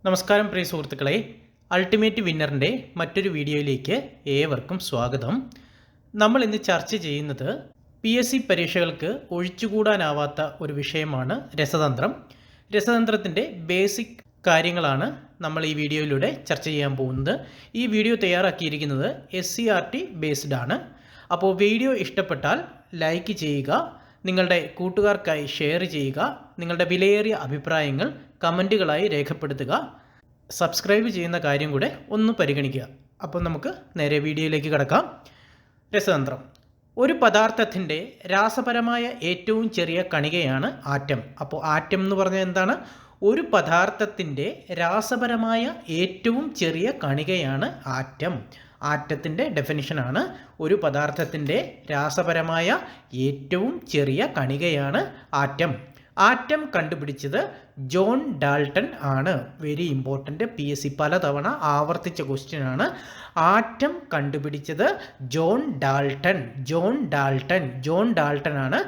നമസ്കാരം പ്രിയ സുഹൃത്തുക്കളെ, അൾട്ടിമേറ്റ് വിന്നറിൻ്റെ മറ്റൊരു വീഡിയോയിലേക്ക് ഏവർക്കും സ്വാഗതം. നമ്മൾ ഇന്ന് ചർച്ച ചെയ്യുന്നത് PSC പരീക്ഷകൾക്ക് ഒഴിച്ചുകൂടാനാവാത്ത ഒരു വിഷയമാണ് രസതന്ത്രം. രസതന്ത്രത്തിൻ്റെ ബേസിക് കാര്യങ്ങളാണ് നമ്മൾ ഈ വീഡിയോയിലൂടെ ചർച്ച ചെയ്യാൻ പോകുന്നത്. ഈ വീഡിയോ തയ്യാറാക്കിയിരിക്കുന്നത് SCERT ബേസ്ഡ് ആണ്. അപ്പോൾ വീഡിയോ ഇഷ്ടപ്പെട്ടാൽ ലൈക്ക് ചെയ്യുക, നിങ്ങളുടെ കൂട്ടുകാർക്കായി ഷെയർ ചെയ്യുക, നിങ്ങളുടെ വിലയേറിയ അഭിപ്രായങ്ങൾ കമൻറ്റുകളായി രേഖപ്പെടുത്തുക. സബ്സ്ക്രൈബ് ചെയ്യുന്ന കാര്യം കൂടെ ഒന്ന് പരിഗണിക്കുക. അപ്പോൾ നമുക്ക് നേരെ വീഡിയോയിലേക്ക് കടക്കാം. രസതന്ത്രം ഒരു പദാർത്ഥത്തിൻ്റെ രാസപരമായ ഏറ്റവും ചെറിയ കണികയാണ് ആറ്റം. അപ്പോൾ ആറ്റം എന്ന് പറഞ്ഞാൽ എന്താണ്? ഒരു പദാർത്ഥത്തിൻ്റെ രാസപരമായ ഏറ്റവും ചെറിയ കണികയാണ് ആറ്റം. ആറ്റത്തിൻ്റെ ഡെഫിനിഷനാണ് ഒരു പദാർത്ഥത്തിൻ്റെ രാസപരമായ ഏറ്റവും ചെറിയ കണികയാണ് ആറ്റം. ആറ്റം കണ്ടുപിടിച്ചത് ജോൺ ഡാൾട്ടൺ ആണ്. വെരി ഇമ്പോർട്ടൻ്റ്, PSC പലതവണ ആവർത്തിച്ച ക്വസ്റ്റ്യൻ ആണ്. ആറ്റം കണ്ടുപിടിച്ചത് ജോൺ ഡാൾട്ടൺ ആണ്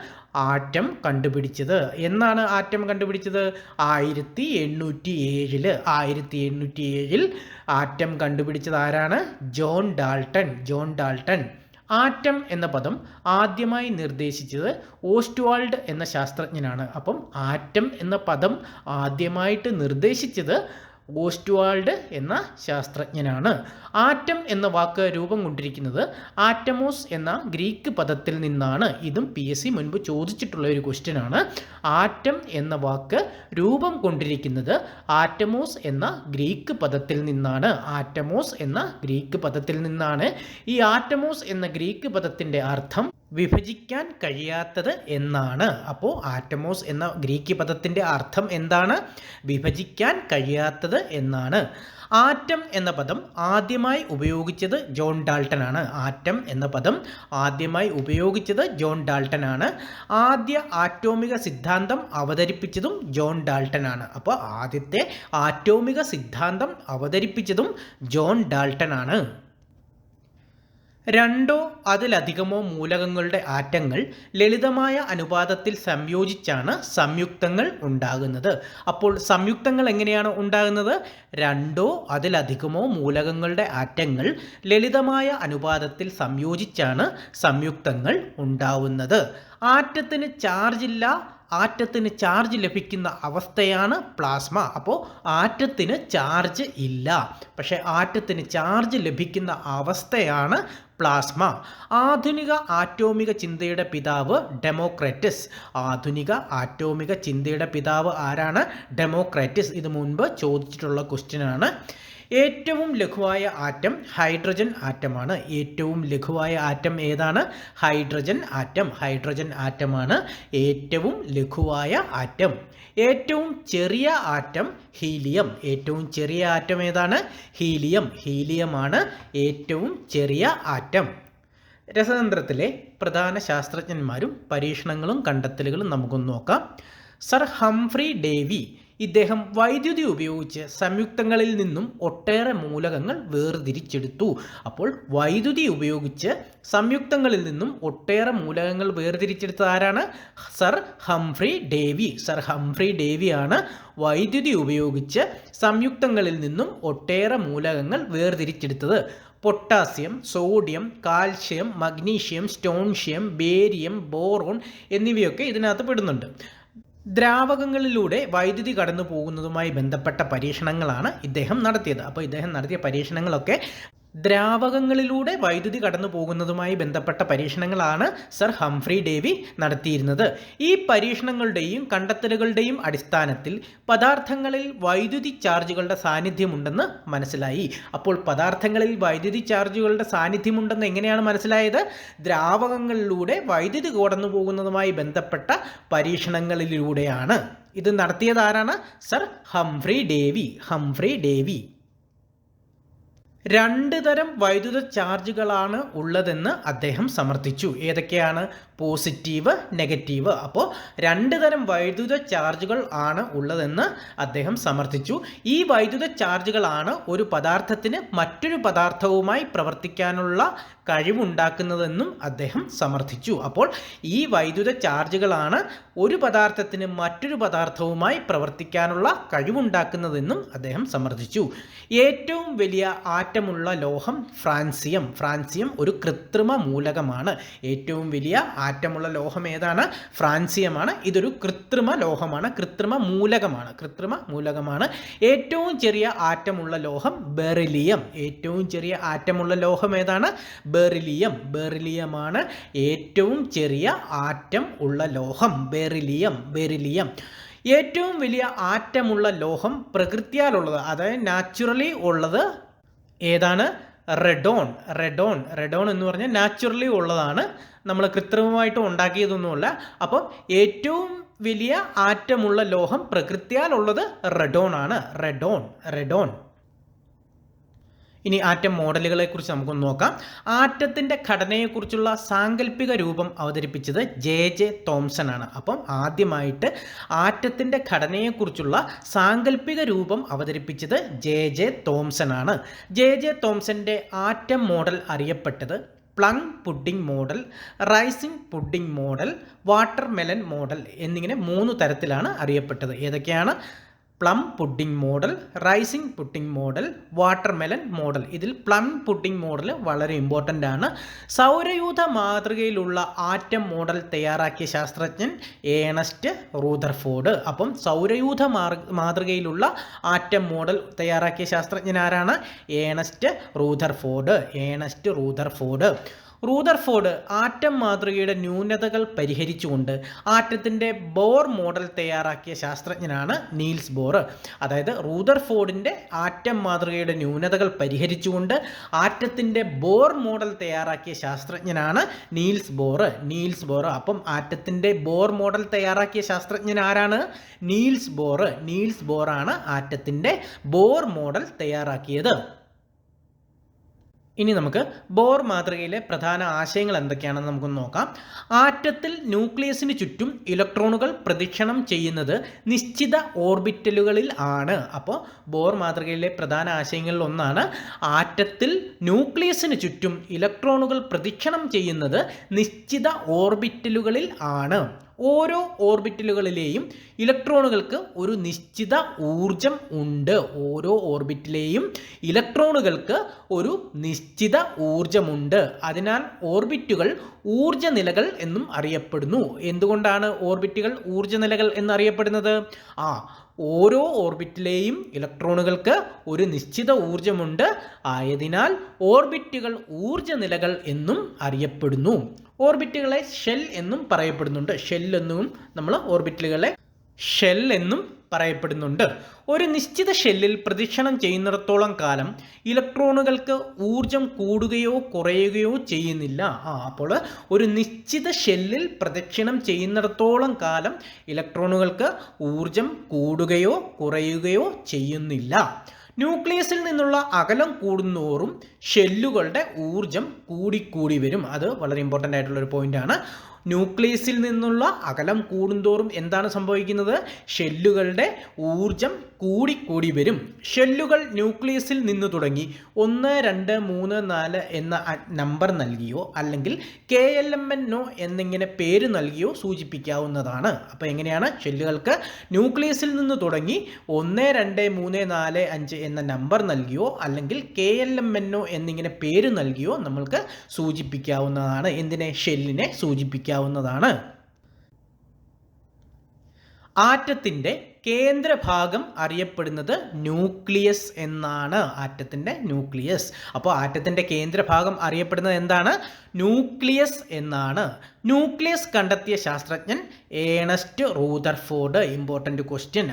ആറ്റം കണ്ടുപിടിച്ചത്. എന്നാണ് ആറ്റം കണ്ടുപിടിച്ചത്? 1807 ആറ്റം കണ്ടുപിടിച്ചത് ആരാണ്? John Dalton. ആറ്റം എന്ന പദം ആദ്യമായി നിർദ്ദേശിച്ചത് ഓസ്റ്റ്വാൾഡ് എന്ന ശാസ്ത്രജ്ഞനാണ്. അപ്പം ആറ്റം എന്ന പദം ആദ്യമായിട്ട് നിർദ്ദേശിച്ചത് ഓസ്റ്റ്വാൾഡ് എന്ന ശാസ്ത്രജ്ഞനാണ്. ആറ്റം എന്ന വാക്ക് രൂപം കൊണ്ടിരിക്കുന്നത് ആറ്റമോസ് എന്ന ഗ്രീക്ക് പദത്തിൽ നിന്നാണ്. ഇതും PSC മുൻപ് ചോദിച്ചിട്ടുള്ള ഒരു ക്വസ്റ്റ്യൻ ആണ്. ആറ്റം എന്ന വാക്ക് രൂപം കൊണ്ടിരിക്കുന്നത് ആറ്റമോസ് എന്ന ഗ്രീക്ക് പദത്തിൽ നിന്നാണ്. ഈ ആറ്റമോസ് എന്ന ഗ്രീക്ക് പദത്തിൻ്റെ അർത്ഥം വിഭജിക്കാൻ കഴിയാത്തത് എന്നാണ്. അപ്പോൾ ആറ്റമോസ് എന്ന ഗ്രീക്ക് പദത്തിൻ്റെ അർത്ഥം എന്താണ്? വിഭജിക്കാൻ കഴിയാത്തത് എന്നാണ്. ആറ്റം എന്ന പദം ആദ്യമായി ഉപയോഗിച്ചത് ജോൺ ഡാൾട്ടൺ ആണ്. ആദ്യ ആറ്റോമിക സിദ്ധാന്തം അവതരിപ്പിച്ചതും ജോൺ ഡാൾട്ടൺ ആണ്. അപ്പോൾ ആദ്യത്തെ ആറ്റോമിക സിദ്ധാന്തം അവതരിപ്പിച്ചതും ജോൺ ഡാൾട്ടൺ ആണ്. രണ്ടോ അതിലധികമോ മൂലകങ്ങളുടെ ആറ്റങ്ങൾ ലളിതമായ അനുപാതത്തിൽ സംയോജിച്ചാണ് സംയുക്തങ്ങൾ ഉണ്ടാകുന്നത്. അപ്പോൾ സംയുക്തങ്ങൾ എങ്ങനെയാണ് ഉണ്ടാകുന്നത്? രണ്ടോ അതിലധികമോ മൂലകങ്ങളുടെ ആറ്റങ്ങൾ ലളിതമായ അനുപാതത്തിൽ സംയോജിച്ചാണ് സംയുക്തങ്ങൾ ഉണ്ടാവുന്നത്. ആറ്റത്തിന് ചാർജ് ലഭിക്കുന്ന അവസ്ഥയാണ് പ്ലാസ്മ. അപ്പോൾ ആറ്റത്തിന് ചാർജ് ഇല്ല, പക്ഷേ ആറ്റത്തിന് ചാർജ് ലഭിക്കുന്ന അവസ്ഥയാണ് പ്ലാസ്മ. ആധുനിക ആറ്റോമിക ചിന്തയുടെ പിതാവ് ആരാണ്? ഡെമോക്രിറ്റസ്. ഇത് മുൻപ് ചോദിച്ചിട്ടുള്ള ക്വസ്റ്റ്യൻ ആണ്. ഏറ്റവും ലഘുവായ ആറ്റം ഹൈഡ്രജൻ ആറ്റമാണ്. ഏറ്റവും ലഘുവായ ആറ്റം ഏതാണ്? ഹൈഡ്രജൻ ആറ്റമാണ് ഏറ്റവും ലഘുവായ ആറ്റം. ഏറ്റവും ചെറിയ ആറ്റം ഹീലിയം. ഏറ്റവും ചെറിയ ആറ്റം ഏതാണ്? ഹീലിയമാണ് ഏറ്റവും ചെറിയ ആറ്റം. രസതന്ത്രത്തിലെ പ്രധാന ശാസ്ത്രജ്ഞന്മാരും പരീക്ഷണങ്ങളും കണ്ടെത്തലുകളും നമുക്കൊന്ന് നോക്കാം. സർ ഹംഫ്രി ഡേവി ഇദ്ദേഹം വൈദ്യുതി ഉപയോഗിച്ച് സംയുക്തങ്ങളിൽ നിന്നും ഒട്ടേറെ മൂലകങ്ങൾ വേർതിരിച്ചെടുത്തു. അപ്പോൾ വൈദ്യുതി ഉപയോഗിച്ച് സംയുക്തങ്ങളിൽ നിന്നും ഒട്ടേറെ മൂലകങ്ങൾ വേർതിരിച്ചെടുത്ത ആരാണ്? സർ ഹംഫ്രി ഡേവിയാണ് വൈദ്യുതി ഉപയോഗിച്ച് സംയുക്തങ്ങളിൽ നിന്നും ഒട്ടേറെ മൂലകങ്ങൾ വേർതിരിച്ചെടുത്തത്. Potassium, sodium, calcium, magnesium, strontium, barium, boron എന്നിവയൊക്കെ ഇതിനകത്ത് പെടുന്നുണ്ട്. ദ്രാവകങ്ങളിലൂടെ വൈദ്യുതി കടന്നു പോകുന്നതുമായി ബന്ധപ്പെട്ട പരീക്ഷണങ്ങളാണ് ഇദ്ദേഹം നടത്തിയത്. അപ്പോൾ ഇദ്ദേഹം നടത്തിയ പരീക്ഷണങ്ങളൊക്കെ ദ്രാവകങ്ങളിലൂടെ വൈദ്യുതി കടന്നു പോകുന്നതുമായി ബന്ധപ്പെട്ട പരീക്ഷണങ്ങളാണ് സർ ഹംഫ്രി ഡേവി നടത്തിയിരുന്നത്. ഈ പരീക്ഷണങ്ങളുടെയും കണ്ടെത്തലുകളുടെയും അടിസ്ഥാനത്തിൽ പദാർത്ഥങ്ങളിൽ വൈദ്യുതി ചാർജുകളുടെ സാന്നിധ്യമുണ്ടെന്ന് മനസ്സിലായി. അപ്പോൾ പദാർത്ഥങ്ങളിൽ വൈദ്യുതി ചാർജുകളുടെ സാന്നിധ്യമുണ്ടെന്ന് എങ്ങനെയാണ് മനസ്സിലായത്? ദ്രാവകങ്ങളിലൂടെ വൈദ്യുതി കടന്നു പോകുന്നതുമായി ബന്ധപ്പെട്ട പരീക്ഷണങ്ങളിലൂടെയാണ്. ഇത് നടത്തിയത് ആരാണ്? Sir Humphrey Davy. രണ്ട് തരം വൈദ്യുത ചാർജുകളാണ് ഉള്ളതെന്ന് അദ്ദേഹം സമർത്ഥിച്ചു. ഏതൊക്കെയാണ്? Positive, negative. അപ്പോൾ രണ്ട് തരം വൈദ്യുത ചാർജുകൾ ആണ് ഉള്ളതെന്ന് അദ്ദേഹം സമർത്ഥിച്ചു. ഈ വൈദ്യുത ചാർജുകളാണ് ഒരു പദാർത്ഥത്തിന് മറ്റൊരു പദാർത്ഥവുമായി പ്രവർത്തിക്കാനുള്ള കഴിവുണ്ടാക്കുന്നതെന്നും അദ്ദേഹം സമർത്ഥിച്ചു. അപ്പോൾ ഈ വൈദ്യുത ചാർജുകളാണ് ഒരു പദാർത്ഥത്തിന് മറ്റൊരു പദാർത്ഥവുമായി പ്രവർത്തിക്കാനുള്ള കഴിവുണ്ടാക്കുന്നതെന്നും അദ്ദേഹം സമർത്ഥിച്ചു. ഏറ്റവും വലിയ ആറ്റമുള്ള ലോഹം ഫ്രാൻസിയം. ഫ്രാൻസിയം ഒരു കൃത്രിമ മൂലകമാണ്. ഏറ്റവും വലിയ ആറ്റമുള്ള ലോഹം ഏതാണ്? ഫ്രാൻസിയമാണ്. ഇതൊരു കൃത്രിമ ലോഹമാണ്, കൃത്രിമ മൂലകമാണ്. ഏറ്റവും ചെറിയ ആറ്റമുള്ള ലോഹം ബെറിലിയം. ഏറ്റവും ചെറിയ ആറ്റമുള്ള ലോഹം ഏതാണ്? ബെറിലിയമാണ് ഏറ്റവും ചെറിയ ആറ്റം ഉള്ള ലോഹം. ബെറിലിയം. ഏറ്റവും വലിയ ആറ്റമുള്ള ലോഹം പ്രകൃത്യാലുള്ളത്, അതായത് നാച്ചുറലി ഉള്ളത് ഏതാണ്? റെഡോൺ എന്ന് പറഞ്ഞാൽ നാച്ചുറലി ഉള്ളതാണ്, നമ്മൾ കൃത്രിമമായിട്ട് ഉണ്ടാക്കിയതൊന്നുമല്ല. അപ്പം ഏറ്റവും വലിയ ആറ്റമുള്ള ലോഹം പ്രകൃത്യാലുള്ളത് റെഡോൺ ആണ്. റെഡോൺ. ഇനി ആറ്റം മോഡലുകളെ കുറിച്ച് നമുക്കൊന്ന് നോക്കാം. ആറ്റത്തിൻ്റെ ഘടനയെക്കുറിച്ചുള്ള സാങ്കല്പിക രൂപം അവതരിപ്പിച്ചത് ജെ തോംസൺ ആണ്. അപ്പം ആദ്യമായിട്ട് ആറ്റത്തിൻ്റെ ഘടനയെക്കുറിച്ചുള്ള സാങ്കല്പിക രൂപം അവതരിപ്പിച്ചത് ജെ തോംസൺ ആണ്. ജെ തോംസന്റെ ആറ്റം മോഡൽ അറിയപ്പെട്ടത് plum pudding model, rising pudding model, watermelon model എന്നിങ്ങനെ 3 തരത്തിലാണ് അറിയപ്പെട്ടത്. ഏതൊക്കെയാണ്? Plum pudding model, rising pudding model, watermelon model. ഇതിൽ പ്ലം പുഡിംഗ് മോഡൽ വളരെ ഇമ്പോർട്ടൻ്റ് ആണ്. സൗരയൂഥ മാതൃകയിലുള്ള ആറ്റം മോഡൽ തയ്യാറാക്കിയ ശാസ്ത്രജ്ഞൻ ഏണസ്റ്റ് റൂദർഫോർഡ്. അപ്പം സൗരയൂഥ മാതൃകയിലുള്ള ആറ്റം മോഡൽ തയ്യാറാക്കിയ ശാസ്ത്രജ്ഞൻ ആരാണ്? Ernest Rutherford. റൂദർഫോർഡ് ആറ്റം മാതൃകയുടെ ന്യൂനതകൾ പരിഹരിച്ചുകൊണ്ട് ആറ്റത്തിൻ്റെ ബോർ മോഡൽ തയ്യാറാക്കിയ ശാസ്ത്രജ്ഞനാണ് നീൽസ് ബോർ. അതായത് റൂദർഫോർഡിൻ്റെ ആറ്റം മാതൃകയുടെ ന്യൂനതകൾ പരിഹരിച്ചുകൊണ്ട് ആറ്റത്തിൻ്റെ ബോർ മോഡൽ തയ്യാറാക്കിയ ശാസ്ത്രജ്ഞനാണ് നീൽസ് ബോർ. അപ്പം ആറ്റത്തിൻ്റെ ബോർ മോഡൽ തയ്യാറാക്കിയ ശാസ്ത്രജ്ഞൻ ആരാണ്? നീൽസ് ബോർ ആണ് ആറ്റത്തിൻ്റെ ബോർ മോഡൽ തയ്യാറാക്കിയത്. ഇനി നമുക്ക് ബോർ മാതൃകയിലെ പ്രധാന ആശയങ്ങൾ എന്തൊക്കെയാണെന്ന് നമുക്കൊന്ന് നോക്കാം. ആറ്റത്തിൽ ന്യൂക്ലിയസിന് ചുറ്റും ഇലക്ട്രോണുകൾ പ്രദക്ഷിണം ചെയ്യുന്നത് നിശ്ചിത ഓർബിറ്റലുകളിൽ ആണ്. അപ്പോൾ ബോർ മാതൃകയിലെ പ്രധാന ആശയങ്ങളിൽ ഒന്നാണ് ആറ്റത്തിൽ ന്യൂക്ലിയസിന് ചുറ്റും ഇലക്ട്രോണുകൾ പ്രദക്ഷിണം ചെയ്യുന്നത് നിശ്ചിത ഓർബിറ്റലുകളിൽ ആണ്. ഓരോ ഓർബിറ്റലുകളിലെയും ഇലക്ട്രോണുകൾക്ക് ഒരു നിശ്ചിത ഊർജം ഉണ്ട്. അതിനാൽ ഓർബിറ്റുകൾ ഊർജ്ജനിലകൾ എന്നും അറിയപ്പെടുന്നു. എന്തുകൊണ്ടാണ് ഓർബിറ്റുകൾ ഊർജ്ജനിലകൾ എന്നറിയപ്പെടുന്നത്? ഓരോ ഓർബിറ്റിലെയും ഇലക്ട്രോണുകൾക്ക് ഒരു നിശ്ചിത ഊർജമുണ്ട്. ആയതിനാൽ ഓർബിറ്റുകൾ ഊർജ്ജനിലകൾ എന്നും അറിയപ്പെടുന്നു. ഓർബിറ്റുകളെ ഷെൽ എന്നും പറയപ്പെടുന്നുണ്ട്. ഓർബിറ്റുകളെ ഷെൽ എന്നും പറയപ്പെടുന്നുണ്ട്. ഒരു നിശ്ചിത ഷെല്ലിൽ പ്രദക്ഷിണം ചെയ്യുന്നിടത്തോളം കാലം ഇലക്ട്രോണുകൾക്ക് ഊർജം കൂടുകയോ കുറയുകയോ ചെയ്യുന്നില്ല. അപ്പോൾ ഒരു നിശ്ചിത ഷെല്ലിൽ പ്രദക്ഷിണം ചെയ്യുന്നിടത്തോളം കാലം ഇലക്ട്രോണുകൾക്ക് ഊർജം കൂടുകയോ കുറയുകയോ ചെയ്യുന്നില്ല. ന്യൂക്ലിയസിൽ നിന്നുള്ള അകലം കൂടുന്തോറും ഷെല്ലുകളുടെ ഊർജം കൂടിക്കൂടി വരും. അത് വളരെ ഇമ്പോർട്ടൻ്റ് ആയിട്ടുള്ളൊരു പോയിൻ്റാണ്. ന്യൂക്ലിയസിൽ നിന്നുള്ള അകലം കൂടുന്തോറും എന്താണ് സംഭവിക്കുന്നത്? ഷെല്ലുകളുടെ ഊർജം കൂടിക്കൂടി വരും. ഷെല്ലുകൾ ന്യൂക്ലിയസിൽ നിന്ന് തുടങ്ങി 1, 2, 3, 4 എന്ന നമ്പർ നൽകിയോ അല്ലെങ്കിൽ KLMNO എന്നിങ്ങനെ പേര് നൽകിയോ സൂചിപ്പിക്കാവുന്നതാണ്. അപ്പോൾ എങ്ങനെയാണ്? ഷെല്ലുകൾക്ക് ന്യൂക്ലിയസിൽ നിന്ന് തുടങ്ങി 1, 2, 3, 4, 5 എന്ന നമ്പർ നൽകിയോ അല്ലെങ്കിൽ KLMNO എന്നിങ്ങനെ പേര് നൽകിയോ നമ്മൾക്ക് സൂചിപ്പിക്കാവുന്നതാണ്. എന്തിനെ? ഷെല്ലിനെ സൂചിപ്പിക്കാവുന്നതാണ്. ആറ്റത്തിൻ്റെ കേന്ദ്രഭാഗം അറിയപ്പെടുന്നത് ന്യൂക്ലിയസ് എന്നാണ്. അപ്പോൾ ആറ്റത്തിൻ്റെ കേന്ദ്രഭാഗം അറിയപ്പെടുന്നത് എന്താണ്? ന്യൂക്ലിയസ് എന്നാണ്. ന്യൂക്ലിയസ് കണ്ടെത്തിയ ശാസ്ത്രജ്ഞൻ Ernest Rutherford. Important question.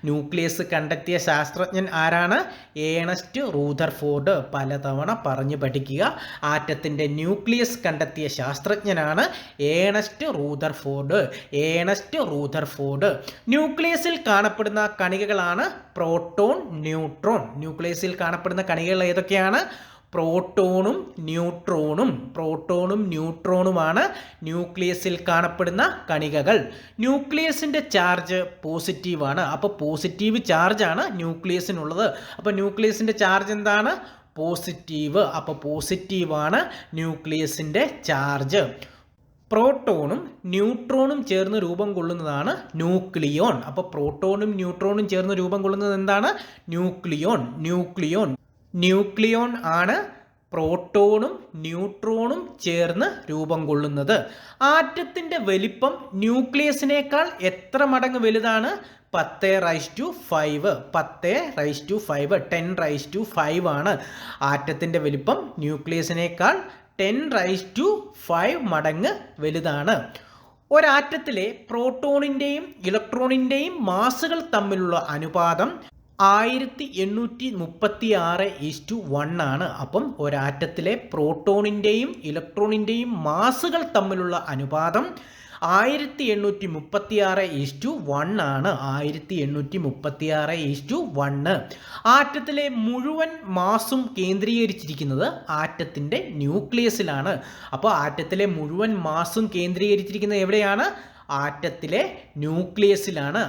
Nucleus കണ്ടെത്തിയ ശാസ്ത്രജ്ഞൻ ആരാണ്? Ernest Rutherford. പലതവണ പറഞ്ഞു പഠിക്കുക. ആറ്റത്തിൻ്റെ ന്യൂക്ലിയസ് കണ്ടെത്തിയ ശാസ്ത്രജ്ഞനാണ് ഏണസ്റ്റ് റൂദർഫോർഡ്. ന്യൂക്ലിയസിൽ കാണപ്പെടുന്ന കണികകളാണ് പ്രോട്ടോൺ, ന്യൂട്രോൺ. ന്യൂക്ലിയസിൽ കാണപ്പെടുന്ന കണികകൾ ഏതൊക്കെയാണ്? പ്രോട്ടോണും ന്യൂട്രോണുമാണ് ന്യൂക്ലിയസിൽ കാണപ്പെടുന്ന കണികകൾ. ന്യൂക്ലിയസിൻ്റെ ചാർജ് പോസിറ്റീവാണ്. അപ്പോൾ പോസിറ്റീവ് ചാർജാണ് ന്യൂക്ലിയസിനുള്ളത്. അപ്പോൾ ന്യൂക്ലിയസിൻ്റെ ചാർജ് എന്താണ്? പോസിറ്റീവ്. അപ്പോൾ പോസിറ്റീവാണ് ന്യൂക്ലിയസിൻ്റെ ചാർജ്. പ്രോട്ടോണും ന്യൂട്രോണും ചേർന്ന് രൂപം കൊള്ളുന്നതാണ് ന്യൂക്ലിയോൺ. അപ്പോൾ പ്രോട്ടോണും ന്യൂട്രോണും ചേർന്ന് രൂപം കൊള്ളുന്നത് എന്താണ്? ന്യൂക്ലിയോൺ ആണ് പ്രോട്ടോണും ന്യൂട്രോണും ചേർന്ന് രൂപം കൊള്ളുന്നത്. ആറ്റത്തിൻ്റെ വലിപ്പം ന്യൂക്ലിയസിനേക്കാൾ എത്ര മടങ്ങ് വലുതാണ്? 10⁵5. 10⁵5 ആണ് ആറ്റത്തിൻ്റെ വലിപ്പം. ന്യൂക്ലിയസിനേക്കാൾ 10⁵5 മടങ്ങ് വലുതാണ്. ഒരാറ്റത്തിലെ പ്രോട്ടോണിൻ്റെയും ഇലക്ട്രോണിൻ്റെയും മാസുകൾ തമ്മിലുള്ള അനുപാതം 1836:1 ആണ്. അപ്പം ഒരാറ്റത്തിലെ പ്രോട്ടോണിൻ്റെയും ഇലക്ട്രോണിൻ്റെയും മാസുകൾ തമ്മിലുള്ള അനുപാതം 1836:1 ആണ്. 1836:1. ആറ്റത്തിലെ മുഴുവൻ മാസും കേന്ദ്രീകരിച്ചിരിക്കുന്നത് ആറ്റത്തിൻ്റെ ന്യൂക്ലിയസിലാണ്. അപ്പോൾ ആറ്റത്തിലെ മുഴുവൻ മാസും കേന്ദ്രീകരിച്ചിരിക്കുന്നത് എവിടെയാണ്? ആറ്റത്തിലെ ന്യൂക്ലിയസിലാണ്.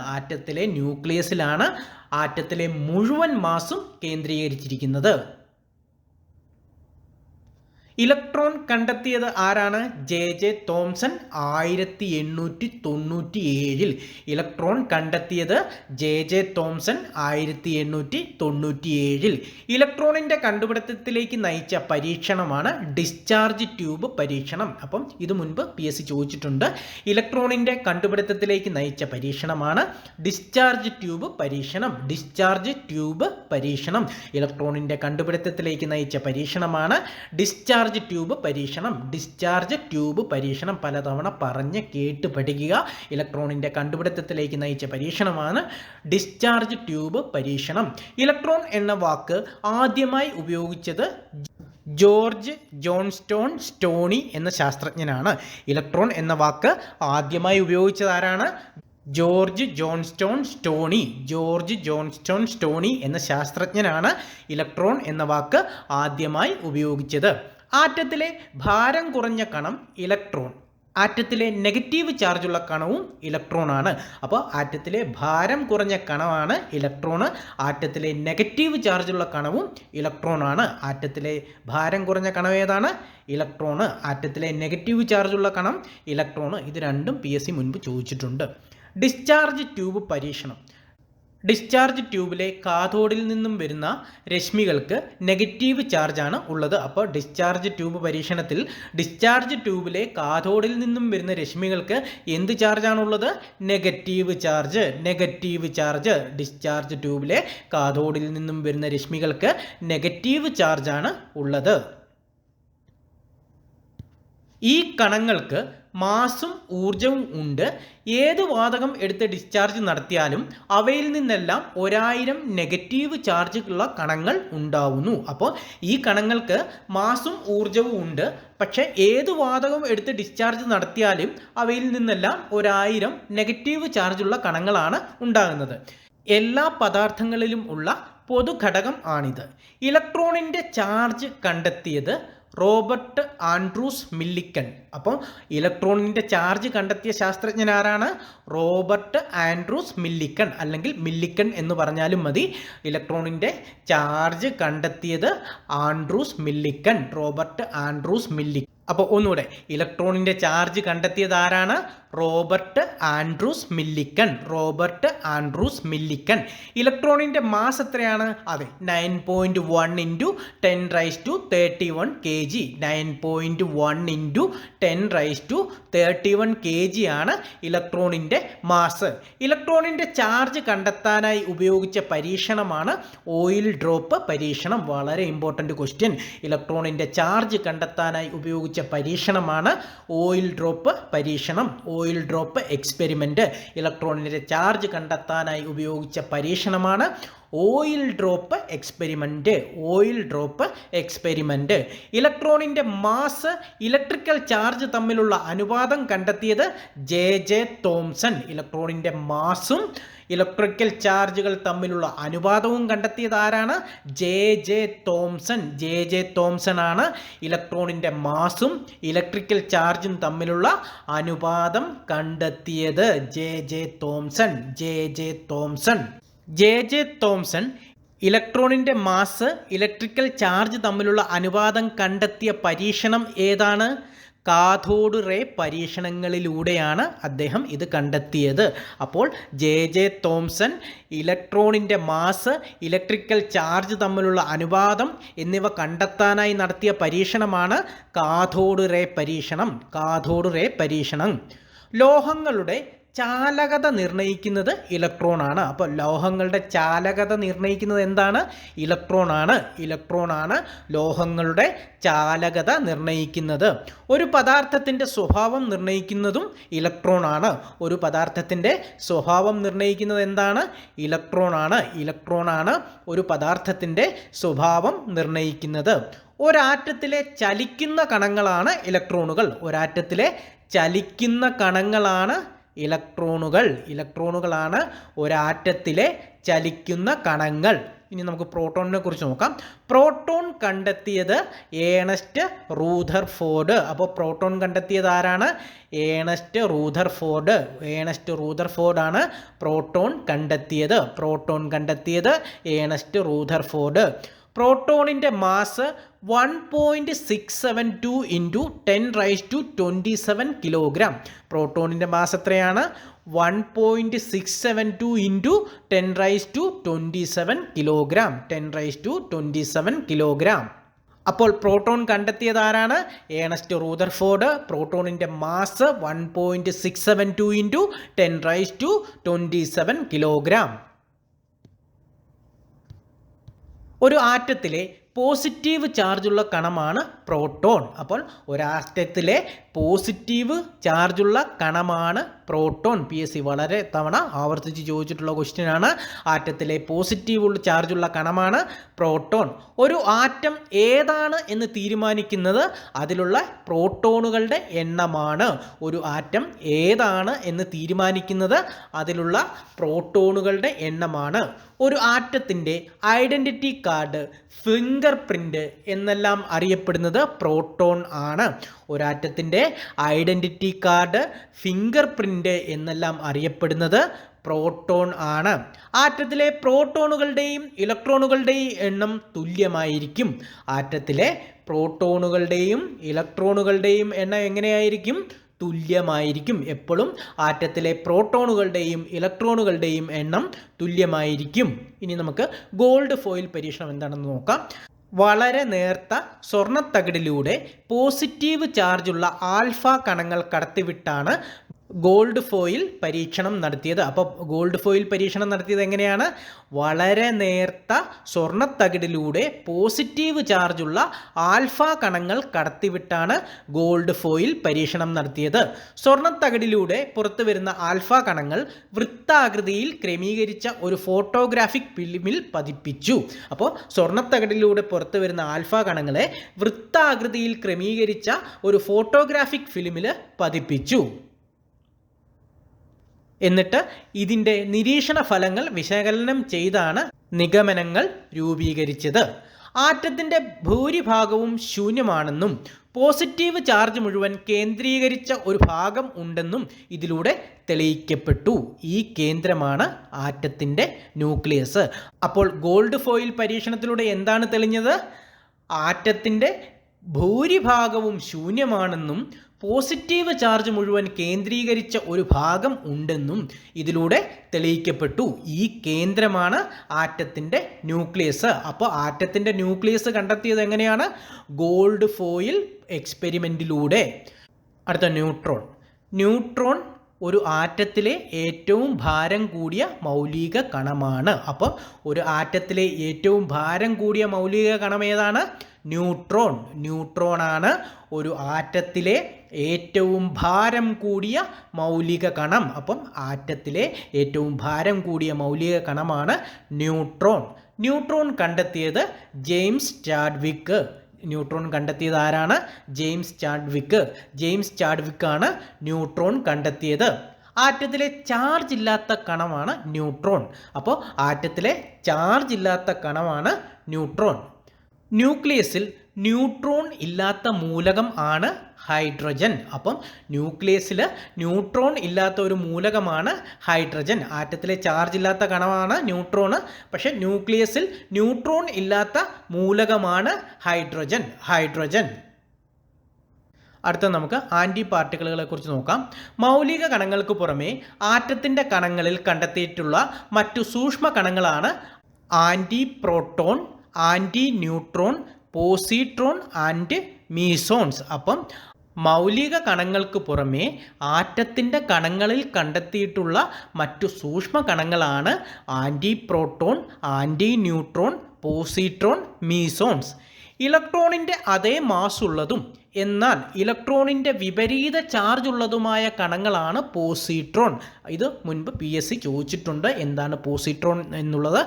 ആറ്റത്തിലെ മുഴുവൻ മാസും കേന്ദ്രീകരിച്ചിരിക്കുന്നത്. ഇലക്ട്രോൺ കണ്ടെത്തിയത് ആരാണ്? J Thomson 1897. ഇലക്ട്രോൺ കണ്ടെത്തിയത് ജെ തോംസൺ 1897. ഇലക്ട്രോണിൻ്റെ കണ്ടുപിടുത്തത്തിലേക്ക് നയിച്ച പരീക്ഷണമാണ് ഡിസ്ചാർജ് ട്യൂബ് പരീക്ഷണം. അപ്പം ഇത് മുൻപ് PSC ചോദിച്ചിട്ടുണ്ട്. ഇലക്ട്രോണിൻ്റെ കണ്ടുപിടുത്തത്തിലേക്ക് നയിച്ച പരീക്ഷണമാണ് ഡിസ്ചാർജ് ട്യൂബ് പരീക്ഷണം. ഇലക്ട്രോണിൻ്റെ കണ്ടുപിടുത്തത്തിലേക്ക് നയിച്ച പരീക്ഷണമാണ് ഡിസ്ചാർജ് ട്യൂബ് പരീക്ഷണം. പലതവണ പറഞ്ഞ് കേട്ട് പഠിക്കുക. ഇലക്ട്രോണിൻ്റെ കണ്ടുപിടുത്തത്തിലേക്ക് നയിച്ച പരീക്ഷണമാണ് ഡിസ്ചാർജ് ട്യൂബ് പരീക്ഷണം. ഇലക്ട്രോൺ എന്ന വാക്ക് ആദ്യമായി ഉപയോഗിച്ചത് ജോർജ് ജോൺസ്റ്റോൺ സ്റ്റോണി എന്ന ശാസ്ത്രജ്ഞനാണ്. ഇലക്ട്രോൺ എന്ന വാക്ക് ആദ്യമായി ഉപയോഗിച്ചത് ആരാണ്? ജോർജ് ജോൺസ്റ്റോൺ സ്റ്റോണി എന്ന ശാസ്ത്രജ്ഞനാണ് ഇലക്ട്രോൺ എന്ന വാക്ക് ആദ്യമായി ഉപയോഗിച്ചത്. ആറ്റത്തിലെ ഭാരം കുറഞ്ഞ കണം ഇലക്ട്രോൺ. ആറ്റത്തിലെ നെഗറ്റീവ് ചാർജുള്ള കണവും ഇലക്ട്രോൺ ആണ്. അപ്പോൾ ആറ്റത്തിലെ ഭാരം കുറഞ്ഞ കണമാണ് ഇലക്ട്രോൺ. ആറ്റത്തിലെ നെഗറ്റീവ് ചാർജുള്ള കണവും ഇലക്ട്രോൺ ആണ്. ആറ്റത്തിലെ ഭാരം കുറഞ്ഞ കണം ഏതാണ്? ഇലക്ട്രോൺ. ആറ്റത്തിലെ നെഗറ്റീവ് ചാർജുള്ള കണം ഇലക്ട്രോൺ. ഇത് രണ്ടും PSC മുൻപ് ചോദിച്ചിട്ടുണ്ട്. ഡിസ്ചാർജ് ട്യൂബ് പരീക്ഷണം. ഡിസ്ചാർജ് ട്യൂബിലെ കാഥോഡിൽ നിന്നും വരുന്ന രശ്മികൾക്ക് നെഗറ്റീവ് ചാർജാണ് ഉള്ളത്. അപ്പോൾ ഡിസ്ചാർജ് ട്യൂബ് പരീക്ഷണത്തിൽ ഡിസ്ചാർജ് ട്യൂബിലെ കാഥോഡിൽ നിന്നും വരുന്ന രശ്മികൾക്ക് എന്ത് ചാർജാണുള്ളത്? Negative charge. ഡിസ്ചാർജ് ട്യൂബിലെ കാഥോഡിൽ നിന്നും വരുന്ന രശ്മികൾക്ക് നെഗറ്റീവ് ചാർജാണ് ഉള്ളത്. ഈ കണങ്ങൾക്ക് മാസും ഊർജവും ഉണ്ട്. ഏത് വാതകം എടുത്ത് ഡിസ്ചാർജ് നടത്തിയാലും അവയിൽ നിന്നെല്ലാം 1000 നെഗറ്റീവ് ചാർജുള്ള കണങ്ങൾ ഉണ്ടാവുന്നു. അപ്പോൾ ഈ കണങ്ങൾക്ക് മാസും ഊർജവും ഉണ്ട്. പക്ഷേ ഏത് വാതകം എടുത്ത് ഡിസ്ചാർജ് നടത്തിയാലും അവയിൽ നിന്നെല്ലാം 1000 നെഗറ്റീവ് ചാർജുള്ള കണങ്ങളാണ് ഉണ്ടാകുന്നത്. എല്ലാ പദാർത്ഥങ്ങളിലും ഉള്ള പൊതുഘടകം ആണിത്. ഇലക്ട്രോണിൻ്റെ ചാർജ് കണ്ടെത്തിയത് റോബർട്ട് ആൻഡ്രൂസ് മില്ലിക്കൺ. അപ്പോൾ ഇലക്ട്രോണിൻ്റെ ചാർജ് കണ്ടെത്തിയ ശാസ്ത്രജ്ഞൻ ആരാണ്? റോബർട്ട് ആൻഡ്രൂസ് മില്ലിക്കൺ, അല്ലെങ്കിൽ മില്ലിക്കൺ എന്ന് പറഞ്ഞാലും മതി. ഇലക്ട്രോണിൻ്റെ ചാർജ് കണ്ടെത്തിയത് റോബർട്ട് ആൻഡ്രൂസ് മില്ലിക്കൺ. അപ്പോൾ ഒന്നുകൂടെ, ഇലക്ട്രോണിൻ്റെ ചാർജ് കണ്ടെത്തിയത് ആരാണ്? Robert Andrews Millikan. ഇലക്ട്രോണിൻ്റെ മാസ് എത്രയാണ്? അതെ, 9.1 × 10⁻31 kg. 9.1 × 10⁻31 kg ആണ് ഇലക്ട്രോണിൻ്റെ മാസ്. ഇലക്ട്രോണിൻ്റെ ചാർജ് കണ്ടെത്താനായി ഉപയോഗിച്ച പരീക്ഷണമാണ് ഓയിൽ ഡ്രോപ്പ് പരീക്ഷണം. വളരെ ഇമ്പോർട്ടൻ്റ് ക്വസ്റ്റ്യൻ. ഇലക്ട്രോണിൻ്റെ ചാർജ് കണ്ടെത്താനായി ഉപയോഗിച്ച പരീക്ഷണമാണ് ഓയിൽ ഡ്രോപ്പ് പരീക്ഷണം. Oil drop experiment. ഇലക്ട്രോണിൻ്റെ ചാർജ് കണ്ടെത്താനായി ഉപയോഗിച്ച പരീക്ഷണമാണ് ഓയിൽ ഡ്രോപ്പ് എക്സ്പെരിമെൻ്റ്. ഇലക്ട്രോണിൻ്റെ മാസ്, ഇലക്ട്രിക്കൽ ചാർജ് തമ്മിലുള്ള അനുപാതം കണ്ടെത്തിയത് ജെ തോംസൺ. ഇലക്ട്രോണിൻ്റെ മാസും ഇലക്ട്രിക്കൽ ചാർജുകൾ തമ്മിലുള്ള അനുപാതവും കണ്ടെത്തിയത് ആരാണ്? ജെ തോംസൺ ആണ് ഇലക്ട്രോണിൻ്റെ മാസും ഇലക്ട്രിക്കൽ ചാർജും തമ്മിലുള്ള അനുപാതം കണ്ടെത്തിയത്. J Thomson. ഇലക്ട്രോണിൻ്റെ മാസ് ഇലക്ട്രിക്കൽ ചാർജ് തമ്മിലുള്ള അനുപാതം കണ്ടെത്തിയ പരീക്ഷണം ഏതാണ്? കാഥോഡ് റേ പരീക്ഷണങ്ങളിലൂടെയാണ് അദ്ദേഹം ഇത് കണ്ടെത്തിയത്. അപ്പോൾ ജെ തോംസൺ ഇലക്ട്രോണിൻ്റെ മാസ് ഇലക്ട്രിക്കൽ ചാർജ് തമ്മിലുള്ള അനുപാതം എന്നിവ കണ്ടെത്താനായി നടത്തിയ പരീക്ഷണമാണ് കാഥോഡ് റേ പരീക്ഷണം. കാഥോഡ് റേ പരീക്ഷണം. ലോഹങ്ങളുടെ ചാലകത നിർണ്ണയിക്കുന്നത് ഇലക്ട്രോണാണ്. അപ്പോൾ ലോഹങ്ങളുടെ ചാലകത നിർണ്ണയിക്കുന്നത് എന്താണ്? ഇലക്ട്രോണാണ്. ഇലക്ട്രോണാണ് ലോഹങ്ങളുടെ ചാലകത നിർണ്ണയിക്കുന്നത്. ഒരു പദാർത്ഥത്തിൻ്റെ സ്വഭാവം നിർണ്ണയിക്കുന്നതും ഇലക്ട്രോണാണ്. ഒരു പദാർത്ഥത്തിൻ്റെ സ്വഭാവം നിർണ്ണയിക്കുന്നത് എന്താണ്? ഇലക്ട്രോണാണ്. ഇലക്ട്രോണാണ് ഒരു പദാർത്ഥത്തിൻ്റെ സ്വഭാവം നിർണ്ണയിക്കുന്നത്. ഒരാറ്റത്തിലെ ചലിക്കുന്ന കണങ്ങളാണ് ഇലക്ട്രോണുകൾ. ഒരാറ്റത്തിലെ ചലിക്കുന്ന കണങ്ങളാണ് ഇലക്ട്രോണുകൾ. ഇലക്ട്രോണുകളാണ് ഒരാറ്റത്തിലെ ചലിക്കുന്ന കണങ്ങൾ. ഇനി നമുക്ക് പ്രോട്ടോണിനെ കുറിച്ച് നോക്കാം. പ്രോട്ടോൺ കണ്ടെത്തിയത് ഏണസ്റ്റ് റൂദർഫോർഡ്. അപ്പോൾ പ്രോട്ടോൺ കണ്ടെത്തിയത് ആരാണ്? Ernest Rutherford. ഏണസ്റ്റ് റൂദർഫോർഡാണ് പ്രോട്ടോൺ കണ്ടെത്തിയത്. പ്രോട്ടോൺ കണ്ടെത്തിയത് ഏണസ്റ്റ് റൂദർഫോർഡ്. പ്രോട്ടോണിൻ്റെ മാസ് 1.672 ഇൻറ്റു 10⁻27 കിലോഗ്രാം. പ്രോട്ടോണിൻ്റെ മാസ് എത്രയാണ്? 1.672 ഇൻറ്റു 10⁻27 കിലോഗ്രാം. 10⁻27 കിലോഗ്രാം. അപ്പോൾ പ്രോട്ടോൺ കണ്ടെത്തിയത് ആരാണ്? Ernest Rutherford. പ്രോട്ടോണിൻ്റെ മാസ് 1.672 ഇൻറ്റു 10⁻27 കിലോഗ്രാം. ഒരു ആറ്റത്തിലെ പോസിറ്റീവ് ചാർജുള്ള കണമാണ് പ്രോട്ടോൺ. അപ്പോൾ ഒരാറ്റത്തിലെ പോസിറ്റീവ് ചാർജുള്ള കണമാണ് പ്രോട്ടോൺ. PSC വളരെ തവണ ആവർത്തിച്ച് ചോദിച്ചിട്ടുള്ള ക്വസ്റ്റ്യനാണ്. ആറ്റത്തിലെ പോസിറ്റീവ് ചാർജുള്ള കണമാണ് പ്രോട്ടോൺ. ഒരു ആറ്റം ഏതാണ് എന്ന് തീരുമാനിക്കുന്നത് അതിലുള്ള പ്രോട്ടോണുകളുടെ എണ്ണമാണ്. ഒരു ആറ്റം ഏതാണ് എന്ന് തീരുമാനിക്കുന്നത് അതിലുള്ള പ്രോട്ടോണുകളുടെ എണ്ണമാണ്. ഒരു ആറ്റത്തിൻ്റെ ഐഡൻറ്റിറ്റി കാർഡ്, ഫിംഗർ പ്രിൻ്റ് എന്നെല്ലാം അറിയപ്പെടുന്നത് പ്രോട്ടോൺ ആണ്. ഒരാറ്റത്തിൻ്റെ ഐഡൻറ്റിറ്റി കാർഡ്, ഫിംഗർ പ്രിൻ്റ് എന്നെല്ലാം അറിയപ്പെടുന്നത് പ്രോട്ടോൺ ആണ്. ആറ്റത്തിലെ പ്രോട്ടോണുകളുടെയും ഇലക്ട്രോണുകളുടെയും എണ്ണം തുല്യമായിരിക്കും. ആറ്റത്തിലെ പ്രോട്ടോണുകളുടെയും ഇലക്ട്രോണുകളുടെയും എണ്ണം എങ്ങനെയായിരിക്കും? തുല്യമായിരിക്കും. എപ്പോഴും ആറ്റത്തിലെ പ്രോട്ടോണുകളുടെയും ഇലക്ട്രോണുകളുടെയും എണ്ണം തുല്യമായിരിക്കും. ഇനി നമുക്ക് ഗോൾഡ് ഫോയിൽ പരീക്ഷണം എന്താണെന്ന് നോക്കാം. വളരെ നേർത്ത സ്വർണ്ണത്തകിടിലൂടെ പോസിറ്റീവ് ചാർജുള്ള ആൽഫ കണങ്ങൾ കടത്തിവിട്ടാണ് ഗോൾഡ് ഫോയിൽ പരീക്ഷണം നടത്തിയത്. അപ്പോൾ ഗോൾഡ് ഫോയിൽ പരീക്ഷണം നടത്തിയത് എങ്ങനെയാണ്? വളരെ നേർത്ത സ്വർണ്ണത്തകിടിലൂടെ പോസിറ്റീവ് ചാർജുള്ള ആൽഫ കണങ്ങൾ കടത്തിവിട്ടാണ് ഗോൾഡ് ഫോയിൽ പരീക്ഷണം നടത്തിയത്. സ്വർണ്ണത്തകിടിലൂടെ പുറത്തു വരുന്ന ആൽഫ കണങ്ങൾ വൃത്താകൃതിയിൽ ക്രമീകരിച്ച ഒരു ഫോട്ടോഗ്രാഫിക് ഫിലിമിൽ പതിപ്പിച്ചു. അപ്പോൾ സ്വർണ്ണത്തകിടിലൂടെ പുറത്തു വരുന്ന ആൽഫ കണങ്ങളെ വൃത്താകൃതിയിൽ ക്രമീകരിച്ച ഒരു ഫോട്ടോഗ്രാഫിക് ഫിലിമിൽ പതിപ്പിച്ചു. എന്നിട്ട് ഇതിൻ്റെ നിരീക്ഷണ ഫലങ്ങൾ വിശകലനം ചെയ്താണ് നിഗമനങ്ങൾ രൂപീകരിച്ചത്. ആറ്റത്തിൻ്റെ ഭൂരിഭാഗവും ശൂന്യമാണെന്നും പോസിറ്റീവ് ചാർജ് മുഴുവൻ കേന്ദ്രീകരിച്ച ഒരു ഭാഗം ഉണ്ടെന്നും ഇതിലൂടെ തെളിയിക്കപ്പെട്ടു. ഈ കേന്ദ്രമാണ് ആറ്റത്തിൻ്റെ ന്യൂക്ലിയസ്. അപ്പോൾ ഗോൾഡ് ഫോയിൽ പരീക്ഷണത്തിലൂടെ എന്താണ് തെളിഞ്ഞത്? ആറ്റത്തിൻ്റെ ഭൂരിഭാഗവും ശൂന്യമാണെന്നും പോസിറ്റീവ് ചാർജ് മുഴുവൻ കേന്ദ്രീകരിച്ച ഒരു ഭാഗം ഉണ്ടെന്നും ഇതിലൂടെ തെളിയിക്കപ്പെട്ടു. ഈ കേന്ദ്രമാണ് ആറ്റത്തിൻ്റെ ന്യൂക്ലിയസ്. അപ്പോൾ ആറ്റത്തിൻ്റെ ന്യൂക്ലിയസ് കണ്ടെത്തിയത് എങ്ങനെയാണ്? ഗോൾഡ് ഫോയിൽ എക്സ്പെരിമെൻറ്റിലൂടെ. അടുത്ത ന്യൂട്രോൺ. ന്യൂട്രോൺ ഒരു ആറ്റത്തിലെ ഏറ്റവും ഭാരം കൂടിയ മൗലിക കണമാണ്. അപ്പോൾ ഒരു ആറ്റത്തിലെ ഏറ്റവും ഭാരം കൂടിയ മൗലിക കണം ഏതാണ്? ന്യൂട്രോൺ. ന്യൂട്രോണാണ് ഒരു ആറ്റത്തിലെ ഏറ്റവും ഭാരം കൂടിയ മൗലിക കണം. അപ്പം ആറ്റത്തിലെ ഏറ്റവും ഭാരം കൂടിയ മൗലിക കണമാണ് ന്യൂട്രോൺ. ന്യൂട്രോൺ കണ്ടെത്തിയത് ജെയിംസ് ചാഡ്വിക്ക്. ന്യൂട്രോൺ കണ്ടെത്തിയത് ആരാണ്? James Chadwick. ജെയിംസ് ചാഡ്വിക്കാണ് ന്യൂട്രോൺ കണ്ടെത്തിയത്. ആറ്റത്തിലെ ചാർജ് ഇല്ലാത്ത കണമാണ് ന്യൂട്രോൺ. അപ്പോൾ ആറ്റത്തിലെ ചാർജ് ഇല്ലാത്ത കണമാണ് ന്യൂട്രോൺ. ന്യൂക്ലിയസിൽ ന്യൂട്രോൺ ഇല്ലാത്ത മൂലകം ആണ് ഹൈഡ്രജൻ. അപ്പം ന്യൂക്ലിയസിൽ ന്യൂട്രോൺ ഇല്ലാത്ത ഒരു മൂലകമാണ് ഹൈഡ്രജൻ. ആറ്റത്തിലെ ചാർജ് ഇല്ലാത്ത കണമാണ് ന്യൂട്രോൺ, പക്ഷേ ന്യൂക്ലിയസിൽ ന്യൂട്രോൺ ഇല്ലാത്ത മൂലകമാണ് ഹൈഡ്രജൻ. അടുത്ത നമുക്ക് ആൻറ്റി പാർട്ടിക്കിളുകളെ കുറിച്ച് നോക്കാം. മൗലിക കണങ്ങൾക്ക് പുറമെ ആറ്റത്തിൻ്റെ കണങ്ങളിൽ കണ്ടെത്തിയിട്ടുള്ള മറ്റു സൂക്ഷ്മ കണങ്ങളാണ് anti proton, anti neutron, positron and mesons. അപ്പം മൗലിക കണങ്ങൾക്ക് പുറമേ ആറ്റത്തിൻ്റെ കണങ്ങളിൽ കണ്ടെത്തിയിട്ടുള്ള മറ്റു സൂക്ഷ്മ കണങ്ങളാണ് anti proton, anti neutron, positron, mesons. ഇലക്ട്രോണിൻ്റെ അതേ മാസ് ഉള്ളതും എന്നാൽ ഇലക്ട്രോണിൻ്റെ വിപരീത ചാർജ് ഉള്ളതുമായ കണങ്ങളാണ് പോസിട്രോൺ. ഇത് മുൻപ് PSC ചോദിച്ചിട്ടുണ്ട്, എന്താണ് പോസിട്രോൺ എന്നുള്ളത്.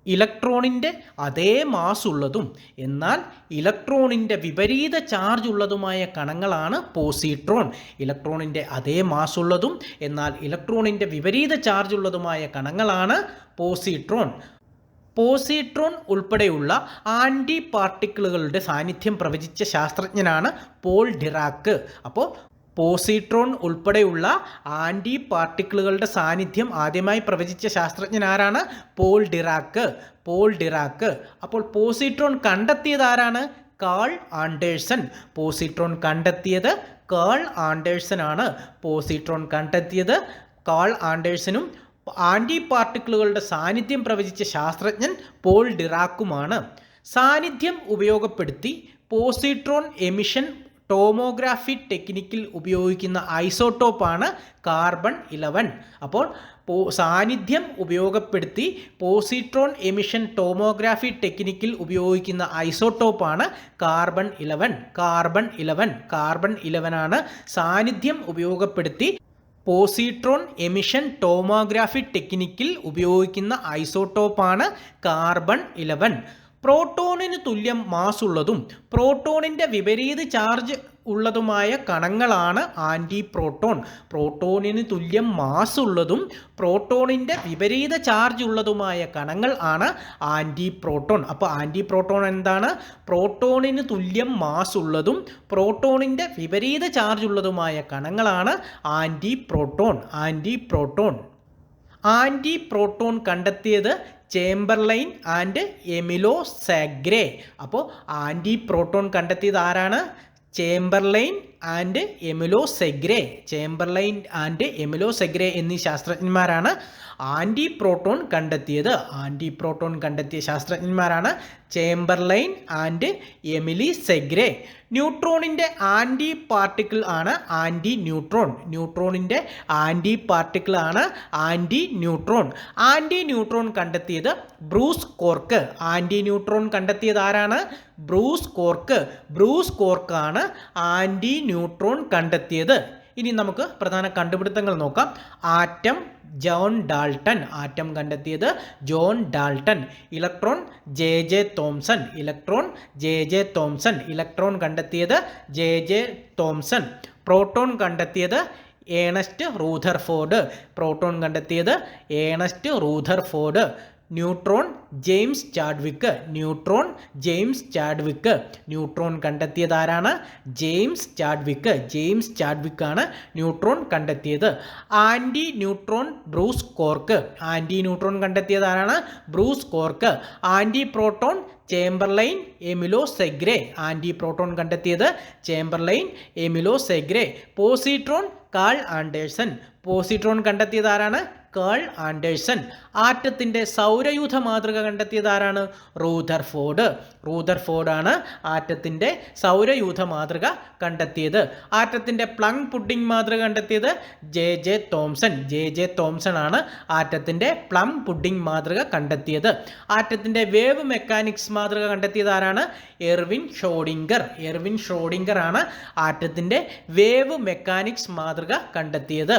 ഇലക്ട്രോണിൻ്റെ അതേ മാസ് ഉള്ളതും എന്നാൽ ഇലക്ട്രോണിൻ്റെ വിപരീത ചാർജ് ഉള്ളതുമായ കണങ്ങളാണ് പോസിട്രോൺ. ഇലക്ട്രോണിൻ്റെ അതേ മാസ് ഉള്ളതും എന്നാൽ ഇലക്ട്രോണിൻ്റെ വിപരീത ചാർജ് ഉള്ളതുമായ കണങ്ങളാണ് പോസിട്രോൺ. പോസിട്രോൺ ഉൾപ്പെടെയുള്ള ആൻറ്റി പാർട്ടിക്കിളുകളുടെ സാന്നിധ്യം പ്രവചിച്ച ശാസ്ത്രജ്ഞനാണ് പോൾ ഡിറാക്ക്. അപ്പോൾ പോസിട്രോൺ ഉൾപ്പെടെയുള്ള ആൻറ്റി പാർട്ടിക്കിളുകളുടെ സാന്നിധ്യം ആദ്യമായി പ്രവചിച്ച ശാസ്ത്രജ്ഞൻ ആരാണ്? Paul Dirac. അപ്പോൾ പോസിട്രോൺ കണ്ടെത്തിയത് ആരാണ്? Carl Anderson. പോസിട്രോൺ കണ്ടെത്തിയത് കാൾ ആൻഡേഴ്സൺ ആണ്. പോസിട്രോൺ കണ്ടെത്തിയത് കാൾ ആൻഡേഴ്സണും ആൻറ്റി പാർട്ടിക്കിളുകളുടെ സാന്നിധ്യം പ്രവചിച്ച ശാസ്ത്രജ്ഞൻ പോൾ ഡിറാക്കുമാണ്. സാന്നിധ്യം ഉപയോഗപ്പെടുത്തി പോസിട്രോൺ എമിഷൻ ടോമോഗ്രാഫി ടെക്നിക്കിൽ ഉപയോഗിക്കുന്ന ഐസോട്ടോപ്പാണ് കാർബൺ 11. അപ്പോൾ സാന്നിധ്യം ഉപയോഗപ്പെടുത്തി പോസിട്രോൺ എമിഷൻ ടോമോഗ്രാഫി ടെക്നിക്കിൽ ഉപയോഗിക്കുന്ന ഐസോട്ടോപ്പാണ് കാർബൺ 11. കാർബൺ 11 ആണ് സാന്നിധ്യം ഉപയോഗപ്പെടുത്തി പോസിട്രോൺ എമിഷൻ ടോമോഗ്രാഫി ടെക്നിക്കിൽ ഉപയോഗിക്കുന്ന ഐസോട്ടോപ്പാണ് കാർബൺ 11. പ്രോട്ടോണിന് തുല്യം മാസ് ഉള്ളതും പ്രോട്ടോണിൻ്റെ വിപരീത ചാർജ് ഉള്ളതുമായ കണങ്ങളാണ് ആൻറ്റി പ്രോട്ടോൺ. പ്രോട്ടോണിന് തുല്യം മാസ് ഉള്ളതും പ്രോട്ടോണിൻ്റെ വിപരീത ചാർജ് ഉള്ളതുമായ കണങ്ങൾ ആണ് ആൻറ്റി പ്രോട്ടോൺ. അപ്പോൾ ആൻറ്റി പ്രോട്ടോൺ എന്താണ്? പ്രോട്ടോണിന് തുല്യം മാസ് ഉള്ളതും പ്രോട്ടോണിൻ്റെ വിപരീത ചാർജ് ഉള്ളതുമായ കണങ്ങളാണ് ആൻറ്റി പ്രോട്ടോൺ കണ്ടെത്തിയത് ചേംബർലൈൻ ആൻഡ് എമിലോ സാഗ്രേ. അപ്പോൾ ആൻറ്റി പ്രോട്ടോൺ കണ്ടെത്തിയത് ആരാണ്? ചേംബർലൈൻ ആൻഡ് എമിലോ സെഗ്രേ എന്നീ ശാസ്ത്രജ്ഞന്മാരാണ് ആൻറ്റി പ്രോട്ടോൺ കണ്ടെത്തിയ ശാസ്ത്രജ്ഞന്മാരാണ് ചേംബർലൈൻ ആൻഡ് എമിലി സെഗ്രേ. ന്യൂട്രോണിൻ്റെ ആൻറ്റി പാർട്ടിക്കിൾ ആണ് ആൻറ്റി ന്യൂട്രോൺ. ന്യൂട്രോണിൻ്റെ ആൻറ്റി പാർട്ടിക്കിൾ ആണ് ആൻറ്റി ന്യൂട്രോൺ. ആൻറ്റി ന്യൂട്രോൺ കണ്ടെത്തിയത് ബ്രൂസ് കോർക്ക്. ആൻറ്റി ന്യൂട്രോൺ കണ്ടെത്തിയത് ആരാണ്? ബ്രൂസ് കോർക്കാണ് ആൻറ്റി ന്യൂട്രോൺ കണ്ടെത്തിയത്. ഇനി നമുക്ക് പ്രധാന കണ്ടുപിടുത്തങ്ങൾ നോക്കാം. ആറ്റം കണ്ടെത്തിയത് John Dalton. Electron J Thomson. Electron കണ്ടെത്തിയത് ജെ തോംസൺ. പ്രോട്ടോൺ കണ്ടെത്തിയത് Ernest Rutherford. Neutron James Chadwick. Neutron കണ്ടെത്തിയത് ആരാണ്? ജെയിംസ് ചാഡ്വിക്കാണ് ന്യൂട്രോൺ കണ്ടെത്തിയത്. Anti neutron Bruce Cork. കണ്ടെത്തിയത് ആരാണ്? Bruce Cork. Anti proton Chamberlain Emilio Segre. കണ്ടെത്തിയത് Chamberlain Emilio Segre. Positron Carl Anderson. കണ്ടെത്തിയത് ആരാണ്? Carl Anderson. ആറ്റത്തിൻ്റെ സൗരയൂഥ മാതൃക കണ്ടെത്തിയത് ആരാണ്? റൂദർഫോർഡ് ആണ് ആറ്റത്തിൻ്റെ സൗരയൂഥ മാതൃക കണ്ടെത്തിയത്. ആറ്റത്തിൻ്റെ പ്ലങ് പുഡിംഗ് മാതൃക കണ്ടെത്തിയത് ജെ തോംസൺ ആണ് ആറ്റത്തിൻ്റെ പ്ലം പുഡിംഗ് മാതൃക കണ്ടെത്തിയത്. ആറ്റത്തിൻ്റെ വേവ് മെക്കാനിക്സ് മാതൃക കണ്ടെത്തിയത് ആരാണ്? എർവിൻ ഷ്രോഡിംഗർ ആണ് ആറ്റത്തിൻ്റെ വേവ് മെക്കാനിക്സ് മാതൃക കണ്ടെത്തിയത്.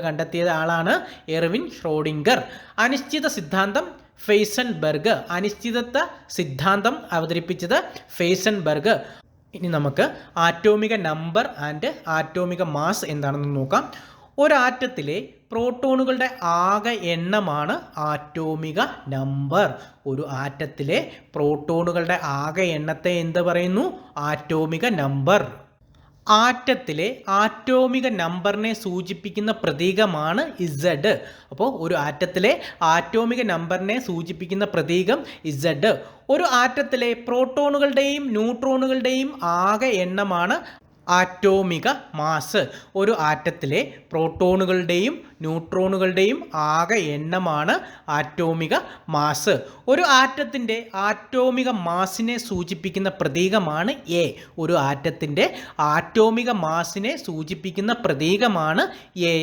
കണ്ടെത്തിയ ആളാണ് എർവിൻ ഷ്രോഡിംഗർ. അനിശ്ചിത സിദ്ധാന്തം ഫെയ്സൻബെർഗ്. അനിശ്ചിതത്വ സിദ്ധാന്തം അവതരിപ്പിച്ചത് ഫെയ്സൻബെർഗ്. ഇനി നമുക്ക് ആറ്റോമിക നമ്പർ ആൻഡ് ആറ്റോമിക മാസ് എന്താണെന്ന് നോക്കാം. ഒരാറ്റത്തിലെ പ്രോട്ടോണുകളുടെ ആകെ എണ്ണമാണ് ആറ്റോമിക നമ്പർ. ഒരു ആറ്റത്തിലെ പ്രോട്ടോണുകളുടെ ആകെ എണ്ണത്തെ എന്ത് പറയുന്നു? ആറ്റോമിക നമ്പർ. ആറ്റത്തിലെ ആറ്റോമിക നമ്പറിനെ സൂചിപ്പിക്കുന്ന പ്രതീകമാണ് Z. അപ്പോൾ ഒരു ആറ്റത്തിലെ ആറ്റോമിക നമ്പറിനെ സൂചിപ്പിക്കുന്ന പ്രതീകം Z. ഒരു ആറ്റത്തിലെ പ്രോട്ടോണുകളുടെയും ന്യൂട്രോണുകളുടെയും ആകെ എണ്ണമാണ് ആറ്റോമിക മാസ്. ഒരു ആറ്റത്തിലെ പ്രോട്ടോണുകളുടെയും ന്യൂട്രോണുകളുടെയും ആകെ എണ്ണമാണ് ആറ്റോമിക മാസ്. ഒരു ആറ്റത്തിൻ്റെ ആറ്റോമിക മാസിനെ സൂചിപ്പിക്കുന്ന പ്രതീകമാണ് A. ഒരു ആറ്റത്തിൻ്റെ ആറ്റോമിക മാസിനെ സൂചിപ്പിക്കുന്ന പ്രതീകമാണ് A.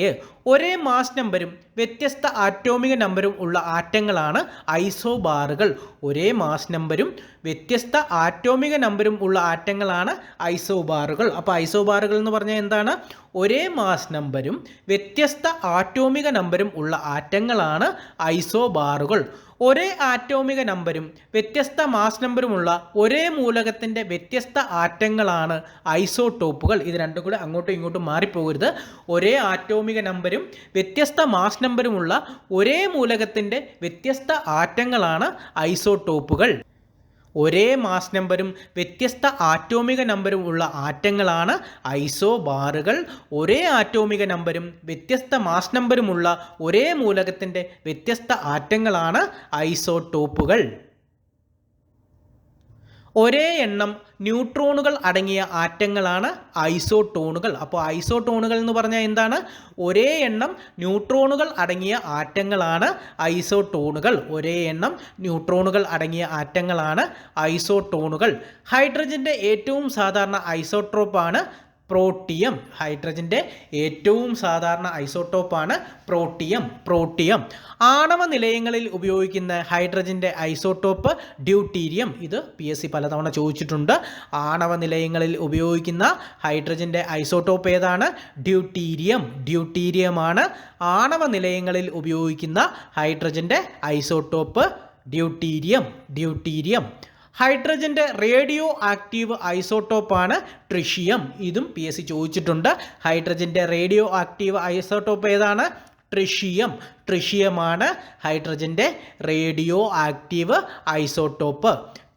ഒരേ മാസ് നമ്പരും വ്യത്യസ്ത ആറ്റോമിക നമ്പരും ഉള്ള ആറ്റങ്ങളാണ് ഐസോബാറുകൾ. ഒരേ മാസ് നമ്പരും വ്യത്യസ്ത ആറ്റോമിക നമ്പരും ഉള്ള ആറ്റങ്ങളാണ് ഐസോബാറുകൾ. അപ്പോൾ ഐസോബാറുകൾ എന്ന് പറഞ്ഞാൽ എന്താണ്? ഒരേ മാസ് നമ്പരും വ്യത്യസ്ത ആറ്റോമിക നമ്പരും ഉള്ള ആറ്റങ്ങളാണ് ഐസോബാറുകൾ. ഒരേ ആറ്റോമിക നമ്പരും വ്യത്യസ്ത മാസ് നമ്പറുമുള്ള ഒരേ മൂലകത്തിൻ്റെ വ്യത്യസ്ത ആറ്റങ്ങളാണ് ഐസോടോപ്പുകൾ. ഇത് രണ്ടും കൂടെ അങ്ങോട്ടും ഇങ്ങോട്ടും മാറിപ്പോകരുത്. ഒരേ ആറ്റോമിക നമ്പരും വ്യത്യസ്ത മാസ് നമ്പറുമുള്ള ഒരേ മൂലകത്തിൻ്റെ വ്യത്യസ്ത ആറ്റങ്ങളാണ് ഐസോടോപ്പുകൾ. ഒരേ മാസ് നമ്പരും വ്യത്യസ്ത ആറ്റോമിക നമ്പരും ഉള്ള ആറ്റങ്ങളാണ് ഐസോബാറുകൾ. ഒരേ ആറ്റോമിക നമ്പരും വ്യത്യസ്ത മാസ് നമ്പരുമുള്ള ഒരേ മൂലകത്തിൻ്റെ വ്യത്യസ്ത ആറ്റങ്ങളാണ് ഐസോടോപ്പുകൾ. ഒരേ എണ്ണം ന്യൂട്രോണുകൾ അടങ്ങിയ ആറ്റങ്ങളാണ് ഐസോട്ടോണുകൾ. അപ്പോൾ ഐസോട്ടോണുകൾ എന്ന് പറഞ്ഞാൽ എന്താണ്? ഒരേ എണ്ണം ന്യൂട്രോണുകൾ അടങ്ങിയ ആറ്റങ്ങളാണ് ഐസോട്ടോണുകൾ. ഒരേ എണ്ണം ന്യൂട്രോണുകൾ അടങ്ങിയ ആറ്റങ്ങളാണ് ഐസോട്ടോണുകൾ. ഹൈഡ്രജൻ്റെ ഏറ്റവും സാധാരണ ഐസോട്രോപ്പാണ് പ്രോട്ടിയം. ഹൈഡ്രജൻ്റെ ഏറ്റവും സാധാരണ ഐസോട്ടോപ്പാണ് പ്രോട്ടിയം. ആണവ നിലയങ്ങളിൽ ഉപയോഗിക്കുന്ന ഹൈഡ്രജൻ്റെ ഐസോട്ടോപ്പ് ഡ്യൂട്ടീരിയം. ഇത് PSC പലതവണ ചോദിച്ചിട്ടുണ്ട്. ആണവ നിലയങ്ങളിൽ ഉപയോഗിക്കുന്ന ഹൈഡ്രജൻ്റെ ഐസോട്ടോപ്പ് ഏതാണ്? ഡ്യൂട്ടീരിയമാണ് ആണവ നിലയങ്ങളിൽ ഉപയോഗിക്കുന്ന ഹൈഡ്രജൻ്റെ ഐസോട്ടോപ്പ് ഡ്യൂട്ടീരിയം. ഹൈഡ്രജൻ്റെ റേഡിയോ ആക്റ്റീവ് ഐസോട്ടോപ്പാണ് ട്രിഷിയം. ഇതും PSC ചോദിച്ചിട്ടുണ്ട്. ഹൈഡ്രജൻ്റെ റേഡിയോ ആക്റ്റീവ് ഐസോട്ടോപ്പ് ഏതാണ്? ട്രിഷിയമാണ് ഹൈഡ്രജൻ്റെ റേഡിയോ ആക്റ്റീവ് ഐസോട്ടോപ്പ്.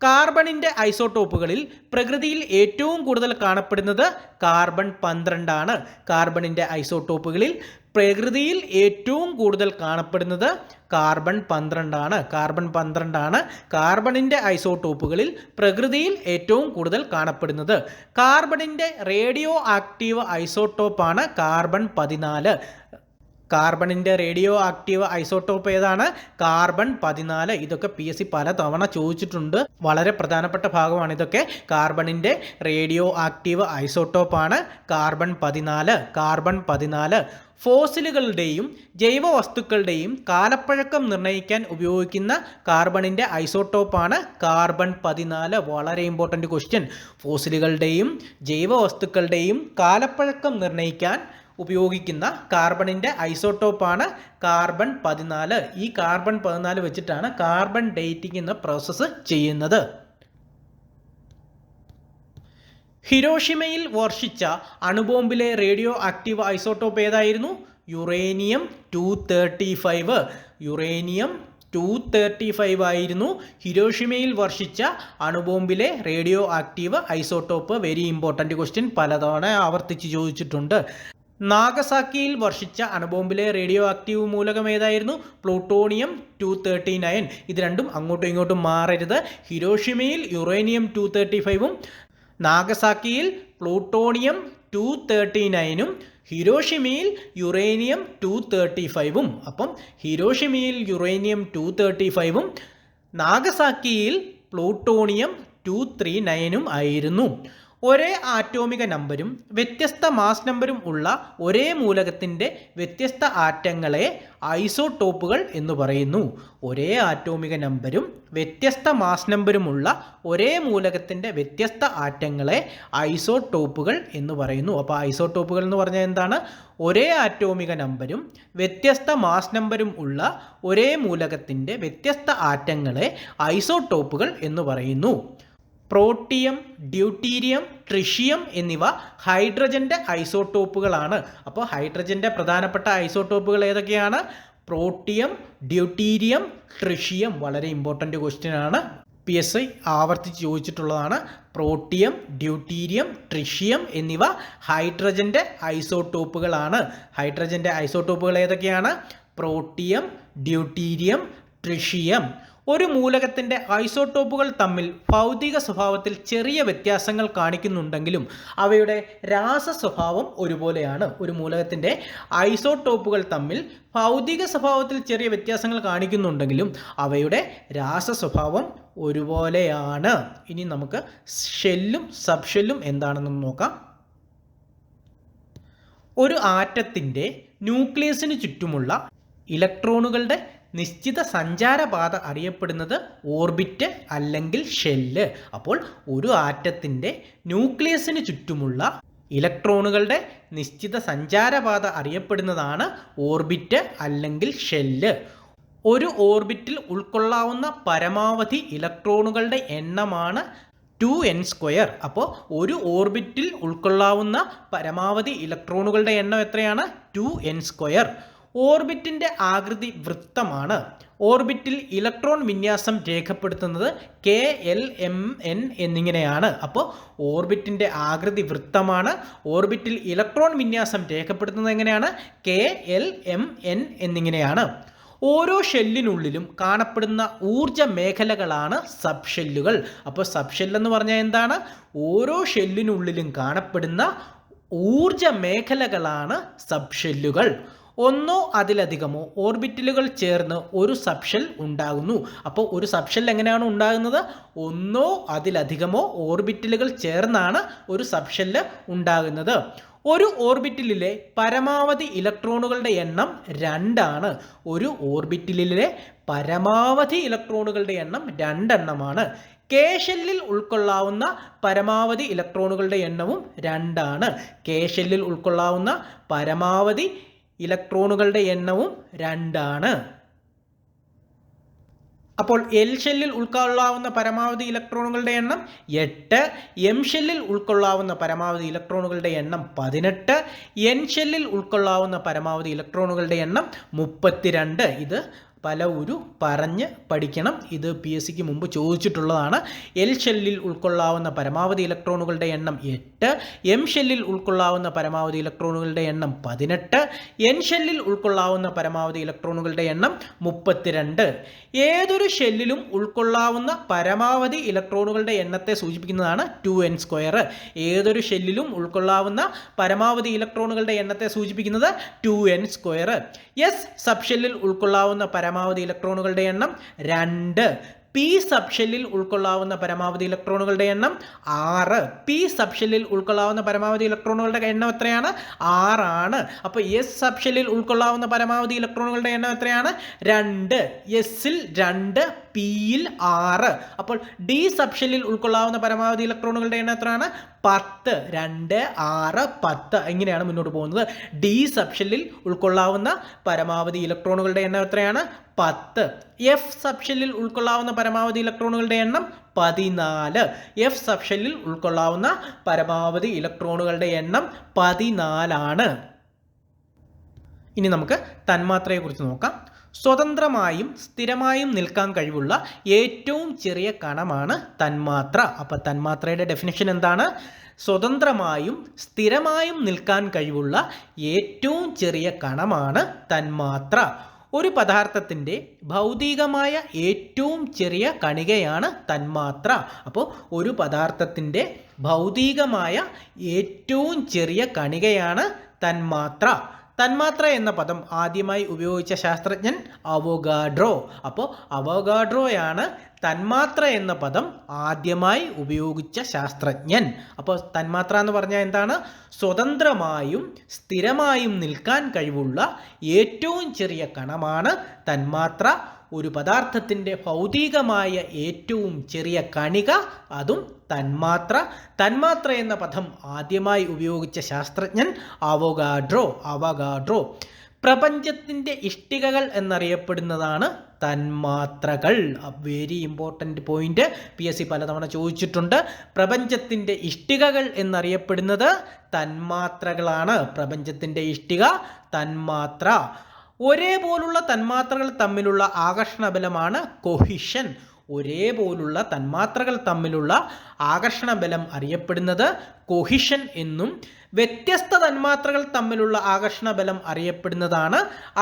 കാർബണിൻ്റെ ഐസോട്ടോപ്പുകളിൽ പ്രകൃതിയിൽ ഏറ്റവും കൂടുതൽ കാണപ്പെടുന്നത് കാർബൺ 12 ആണ്. കാർബണിൻ്റെ ഐസോട്ടോപ്പുകളിൽ പ്രകൃതിയിൽ ഏറ്റവും കൂടുതൽ കാണപ്പെടുന്നത് കാർബൺ 12 ആണ്. കാർബണിൻ്റെ ഐസോട്ടോപ്പുകളിൽ പ്രകൃതിയിൽ ഏറ്റവും കൂടുതൽ കാണപ്പെടുന്നത്. കാർബണിൻ്റെ റേഡിയോ ആക്റ്റീവ് ഐസോട്ടോപ്പാണ് കാർബൺ 14. കാർബണിൻ്റെ റേഡിയോ ആക്റ്റീവ് ഐസോട്ടോപ്പ് ഏതാണ്? കാർബൺ 14. ഇതൊക്കെ PSC പല തവണ ചോദിച്ചിട്ടുണ്ട്. വളരെ പ്രധാനപ്പെട്ട ഭാഗമാണ് ഇതൊക്കെ. കാർബണിൻ്റെ റേഡിയോ ആക്റ്റീവ് ഐസോട്ടോപ്പാണ് കാർബൺ 14. ഫോസിലുകളുടെയും ജൈവവസ്തുക്കളുടെയും കാലപ്പഴക്കം നിർണ്ണയിക്കാൻ ഉപയോഗിക്കുന്ന കാർബണിൻ്റെ ഐസോട്ടോപ്പാണ് കാർബൺ 14. വളരെ ഇമ്പോർട്ടൻ്റ് ക്വസ്റ്റ്യൻ. ഫോസിലുകളുടെയും ജൈവവസ്തുക്കളുടെയും കാലപ്പഴക്കം നിർണ്ണയിക്കാൻ ഉപയോഗിക്കുന്ന കാർബണിൻ്റെ ഐസോട്ടോപ്പാണ് കാർബൺ 14. ഈ കാർബൺ 14 വെച്ചിട്ടാണ് കാർബൺ ഡേറ്റിംഗ് എന്ന പ്രോസസ്സ് ചെയ്യുന്നത്. ഹിരോഷിമയിൽ വർഷിച്ച അണുബോംബിലെ റേഡിയോ ആക്റ്റീവ് ഐസോട്ടോപ്പ് ഏതായിരുന്നു? യുറേനിയം 235. യുറേനിയം 235 ആയിരുന്നു ഹിരോഷിമയിൽ വർഷിച്ച അണുബോംബിലെ radio active isotope. Very important question, പലതവണ ആവർത്തിച്ച് ചോദിച്ചിട്ടുണ്ട്. നാഗസാക്കിയിൽ വർഷിച്ച അണുബോംബിലെ റേഡിയോ ആക്റ്റീവ് മൂലകം ഏതായിരുന്നു? പ്ലൂട്ടോണിയം 239. ഇത് രണ്ടും അങ്ങോട്ടും ഇങ്ങോട്ടും മാറരുത്. ഹിരോഷിമയിൽ യുറേനിയം 235ഉം നാഗസാക്കിയിൽ പ്ലൂട്ടോണിയം 239ഉം ഹിരോഷിമയിൽ യുറേനിയം 235ഉം. അപ്പം ഹിരോഷിമയിൽ യുറേനിയം 235ഉം നാഗസാക്കിയിൽ പ്ലൂട്ടോണിയം 239ഉം ആയിരുന്നു. ഒരേ ആറ്റോമിക നമ്പരും വ്യത്യസ്ത മാസ് നമ്പരും ഉള്ള ഒരേ മൂലകത്തിൻ്റെ വ്യത്യസ്ത ആറ്റങ്ങളെ ഐസോടോപ്പുകൾ എന്ന് പറയുന്നു. ഒരേ ആറ്റോമിക നമ്പരും വ്യത്യസ്ത മാസ് നമ്പരുമുള്ള ഒരേ മൂലകത്തിൻ്റെ വ്യത്യസ്ത ആറ്റങ്ങളെ ഐസോടോപ്പുകൾ എന്ന് പറയുന്നു. അപ്പോൾ ഐസോടോപ്പുകൾ എന്ന് പറഞ്ഞാൽ എന്താണ്? ഒരേ ആറ്റോമിക നമ്പരും വ്യത്യസ്ത മാസ് നമ്പരും ഉള്ള ഒരേ മൂലകത്തിൻ്റെ വ്യത്യസ്ത ആറ്റങ്ങളെ ഐസോടോപ്പുകൾ എന്ന് പറയുന്നു. പ്രോട്ടിയം, ഡ്യൂട്ടീരിയം, ട്രിഷിയം എന്നിവ ഹൈഡ്രജൻ്റെ ഐസോട്ടോപ്പുകളാണ്. അപ്പോൾ ഹൈഡ്രജൻ്റെ പ്രധാനപ്പെട്ട ഐസോട്ടോപ്പുകൾ ഏതൊക്കെയാണ്? Protium, deuterium, tritium. വളരെ ഇമ്പോർട്ടൻ്റ് ക്വസ്റ്റ്യൻ ആണ്, PSI ആവർത്തിച്ച് ചോദിച്ചിട്ടുള്ളതാണ്. പ്രോട്ടിയം, ഡ്യൂട്ടീരിയം, ട്രിഷിയം എന്നിവ ഹൈഡ്രജൻ്റെ ഐസോട്ടോപ്പുകളാണ്. ഹൈഡ്രജൻ്റെ ഐസോട്ടോപ്പുകൾ ഏതൊക്കെയാണ്? Protium, deuterium, tritium. ഒരു മൂലകത്തിൻ്റെ ഐസോട്ടോപ്പുകൾ തമ്മിൽ ഭൗതിക സ്വഭാവത്തിൽ ചെറിയ വ്യത്യാസങ്ങൾ കാണിക്കുന്നുണ്ടെങ്കിലും അവയുടെ രാസ സ്വഭാവം ഒരുപോലെയാണ്. ഒരു മൂലകത്തിൻ്റെ ഐസോട്ടോപ്പുകൾ തമ്മിൽ ഭൗതിക സ്വഭാവത്തിൽ ചെറിയ വ്യത്യാസങ്ങൾ കാണിക്കുന്നുണ്ടെങ്കിലും അവയുടെ രാസ സ്വഭാവം ഒരുപോലെയാണ്. ഇനി നമുക്ക് ഷെല്ലും സബ്ഷെല്ലും എന്താണെന്ന് നോക്കാം. ഒരു ആറ്റത്തിൻ്റെ ന്യൂക്ലിയസിന് ചുറ്റുമുള്ള ഇലക്ട്രോണുകളുടെ നിശ്ചിത സഞ്ചാരപാത അറിയപ്പെടുന്നത് ഓർബിറ്റ് അല്ലെങ്കിൽ ഷെല്ല്. അപ്പോൾ ഒരു ആറ്റത്തിൻ്റെ ന്യൂക്ലിയസിന് ചുറ്റുമുള്ള ഇലക്ട്രോണുകളുടെ നിശ്ചിത സഞ്ചാരപാത അറിയപ്പെടുന്നതാണ് ഓർബിറ്റ് അല്ലെങ്കിൽ ഷെല്ല്. ഒരു ഓർബിറ്റിൽ ഉൾക്കൊള്ളാവുന്ന പരമാവധി ഇലക്ട്രോണുകളുടെ എണ്ണമാണ് 2n². അപ്പോൾ ഒരു ഓർബിറ്റിൽ ഉൾക്കൊള്ളാവുന്ന പരമാവധി ഇലക്ട്രോണുകളുടെ എണ്ണം എത്രയാണ്? 2n². ഓർബിറ്റിൻ്റെ ആകൃതി വൃത്തമാണ്. ഓർബിറ്റിൽ ഇലക്ട്രോൺ വിന്യാസം രേഖപ്പെടുത്തുന്നത് KLMN എന്നിങ്ങനെയാണ്. അപ്പോൾ ഓർബിറ്റിൻ്റെ ആകൃതി വൃത്തമാണ്. ഓർബിറ്റിൽ ഇലക്ട്രോൺ വിന്യാസം രേഖപ്പെടുത്തുന്നത് എങ്ങനെയാണ്? KLMN എന്നിങ്ങനെയാണ്. ഓരോ ഷെല്ലിനുള്ളിലും കാണപ്പെടുന്ന ഊർജ മേഖലകളാണ് സബ് ഷെല്ലുകൾ. അപ്പോൾ സബ് ഷെല്ല് എന്ന് പറഞ്ഞാൽ എന്താണ്? ഓരോ ഷെല്ലിനുള്ളിലും കാണപ്പെടുന്ന ഊർജ മേഖലകളാണ് സബ് ഷെല്ലുകൾ. ഒന്നോ അതിലധികമോ ഓർബിറ്റലുകൾ ചേർന്ന് ഒരു സബ്ഷെൽ ഉണ്ടാകുന്നു. അപ്പോൾ ഒരു സബ്ഷെൽ എങ്ങനെയാണ് ഉണ്ടാകുന്നത്? ഒന്നോ അതിലധികമോ ഓർബിറ്റലുകൾ ചേർന്നാണ് ഒരു സബ്ഷെല്ല് ഉണ്ടാകുന്നത്. ഒരു ഓർബിറ്റലിലെ പരമാവധി ഇലക്ട്രോണുകളുടെ എണ്ണം 2 ആണ്. ഒരു ഓർബിറ്റലിലെ പരമാവധി ഇലക്ട്രോണുകളുടെ എണ്ണം 2 എണ്ണമാണ്. കെ ഷെല്ലിൽ ഉൾക്കൊള്ളാവുന്ന പരമാവധി ഇലക്ട്രോണുകളുടെ എണ്ണവും 2 ആണ്. കെ ഷെല്ലിൽ ഉൾക്കൊള്ളാവുന്ന പരമാവധി ഇലക്ട്രോണുകളുടെ എണ്ണവും 2 ആണ്. അപ്പോൾ എൽ ഷെല്ലിൽ ഉൾക്കൊള്ളാവുന്ന പരമാവധി ഇലക്ട്രോണുകളുടെ എണ്ണം 8. എം ഷെല്ലിൽ ഉൾക്കൊള്ളാവുന്ന പരമാവധി ഇലക്ട്രോണുകളുടെ എണ്ണം 18. എൻ ഷെല്ലിൽ ഉൾക്കൊള്ളാവുന്ന പരമാവധി ഇലക്ട്രോണുകളുടെ എണ്ണം 32. ഇത് പലവരും പറഞ്ഞ് പഠിക്കണം. ഇത് PSCക്ക് മുമ്പ് ചോദിച്ചിട്ടുള്ളതാണ്. എൽ ഷെല്ലിൽ ഉൾക്കൊള്ളാവുന്ന പരമാവധി ഇലക്ട്രോണുകളുടെ എണ്ണം 8. എം ഷെല്ലിൽ ഉൾക്കൊള്ളാവുന്ന പരമാവധി ഇലക്ട്രോണുകളുടെ എണ്ണം 18. എൻ ഷെല്ലിൽ ഉൾക്കൊള്ളാവുന്ന പരമാവധി ഇലക്ട്രോണുകളുടെ എണ്ണം 32. ഏതൊരു ഷെല്ലിലും ഉൾക്കൊള്ളാവുന്ന പരമാവധി ഇലക്ട്രോണുകളുടെ എണ്ണത്തെ സൂചിപ്പിക്കുന്നതാണ് 2n². ഏതൊരു ഷെല്ലിലും ഉൾക്കൊള്ളാവുന്ന പരമാവധി ഇലക്ട്രോണുകളുടെ എണ്ണത്തെ സൂചിപ്പിക്കുന്നത് 2n². എസ് സബ് ഷെല്ലിൽ ഉൾക്കൊള്ളാവുന്ന പരമാവധി ഇലക്ട്രോണുകളുടെ എണ്ണം 2. പി സബ് ഷെല്ലിൽ ഉൾക്കൊള്ളാവുന്ന പരമാവധി ഇലക്ട്രോണുകളുടെ എണ്ണം 6. പി സബ് ഷെല്ലിൽ ഉൾക്കൊള്ളാവുന്ന പരമാവധി ഇലക്ട്രോണുകളുടെ എണ്ണം എത്രയാണ്? 6 ആണ്. അപ്പോൾ എസ് സബ് ഷെല്ലിൽ ഉൾക്കൊള്ളാവുന്ന പരമാവധി ഇലക്ട്രോണുകളുടെ എണ്ണം എത്രയാണ്? 2. എസിൽ 2, പിയിൽ 6. അപ്പോൾ ഡി സബ് ഷെല്ലിൽ ഉൾക്കൊള്ളാവുന്ന പരമാവധി ഇലക്ട്രോണുകളുടെ എണ്ണം എത്രയാണ്? 10. 2, 6, 10 ഇങ്ങനെയാണ് മുന്നോട്ട് പോകുന്നത്. ഡി സബ് ഷെല്ലിൽ ഉൾക്കൊള്ളാവുന്ന പരമാവധി ഇലക്ട്രോണുകളുടെ എണ്ണം എത്രയാണ്? 10. എഫ് സബ് ഷെല്ലിൽ ഉൾക്കൊള്ളാവുന്ന പരമാവധി ഇലക്ട്രോണുകളുടെ എണ്ണം 14. എഫ് സബ് ഷെല്ലിൽ ഉൾക്കൊള്ളാവുന്ന പരമാവധി ഇലക്ട്രോണുകളുടെ എണ്ണം 14 ആണ്. ഇനി നമുക്ക് തന്മാത്രയെക്കുറിച്ച് നോക്കാം. സ്വതന്ത്രമായും സ്ഥിരമായും നിൽക്കാൻ കഴിവുള്ള ഏറ്റവും ചെറിയ കണമാണ് തന്മാത്ര. അപ്പോൾ തന്മാത്രയുടെ ഡെഫിനിഷൻ എന്താണ്? സ്വതന്ത്രമായും സ്ഥിരമായും നിൽക്കാൻ കഴിവുള്ള ഏറ്റവും ചെറിയ കണമാണ് തന്മാത്ര. ഒരു പദാർത്ഥത്തിൻ്റെ ഭൗതികമായ ഏറ്റവും ചെറിയ കണികയാണ് തന്മാത്ര. അപ്പോൾ ഒരു പദാർത്ഥത്തിൻ്റെ ഭൗതികമായ ഏറ്റവും ചെറിയ കണികയാണ് തന്മാത്ര. തന്മാത്ര എന്ന പദം ആദ്യമായി ഉപയോഗിച്ച ശാസ്ത്രജ്ഞൻ അവോഗാഡ്രോ. അപ്പോൾ അവോഗാഡ്രോയാണ് തന്മാത്ര എന്ന പദം ആദ്യമായി ഉപയോഗിച്ച ശാസ്ത്രജ്ഞൻ. അപ്പോൾ തന്മാത്ര എന്ന് പറഞ്ഞാൽ എന്താണ്? സ്വതന്ത്രമായും സ്ഥിരമായും നിൽക്കാൻ കഴിവുള്ള ഏറ്റവും ചെറിയ കണമാണ് തന്മാത്ര. ഒരു പദാർത്ഥത്തിൻ്റെ ഭൗതികമായ ഏറ്റവും ചെറിയ കണിക, അതും തന്മാത്ര. തന്മാത്ര എന്ന പദം ആദ്യമായി ഉപയോഗിച്ച ശാസ്ത്രജ്ഞൻ അവോഗാഡ്രോ. പ്രപഞ്ചത്തിൻ്റെ ഇഷ്ടികകൾ എന്നറിയപ്പെടുന്നതാണ് തന്മാത്രകൾ. വെരി ഇമ്പോർട്ടൻ്റ് പോയിന്റ്, PSC പലതവണ ചോദിച്ചിട്ടുണ്ട്. പ്രപഞ്ചത്തിൻ്റെ ഇഷ്ടികകൾ എന്നറിയപ്പെടുന്നത് തന്മാത്രകളാണ്. പ്രപഞ്ചത്തിൻ്റെ ഇഷ്ടിക തന്മാത്ര. ഒരേപോലുള്ള തന്മാത്രകൾ തമ്മിലുള്ള ആകർഷണ ബലമാണ് കൊഹിഷൻ. ഒരേപോലുള്ള തന്മാത്രകൾ തമ്മിലുള്ള ആകർഷണ ബലം അറിയപ്പെടുന്നത് കൊഹിഷൻ എന്നും വ്യത്യസ്ത തന്മാത്രകൾ തമ്മിലുള്ള ആകർഷണ ബലം അറിയപ്പെടുന്നതാണ്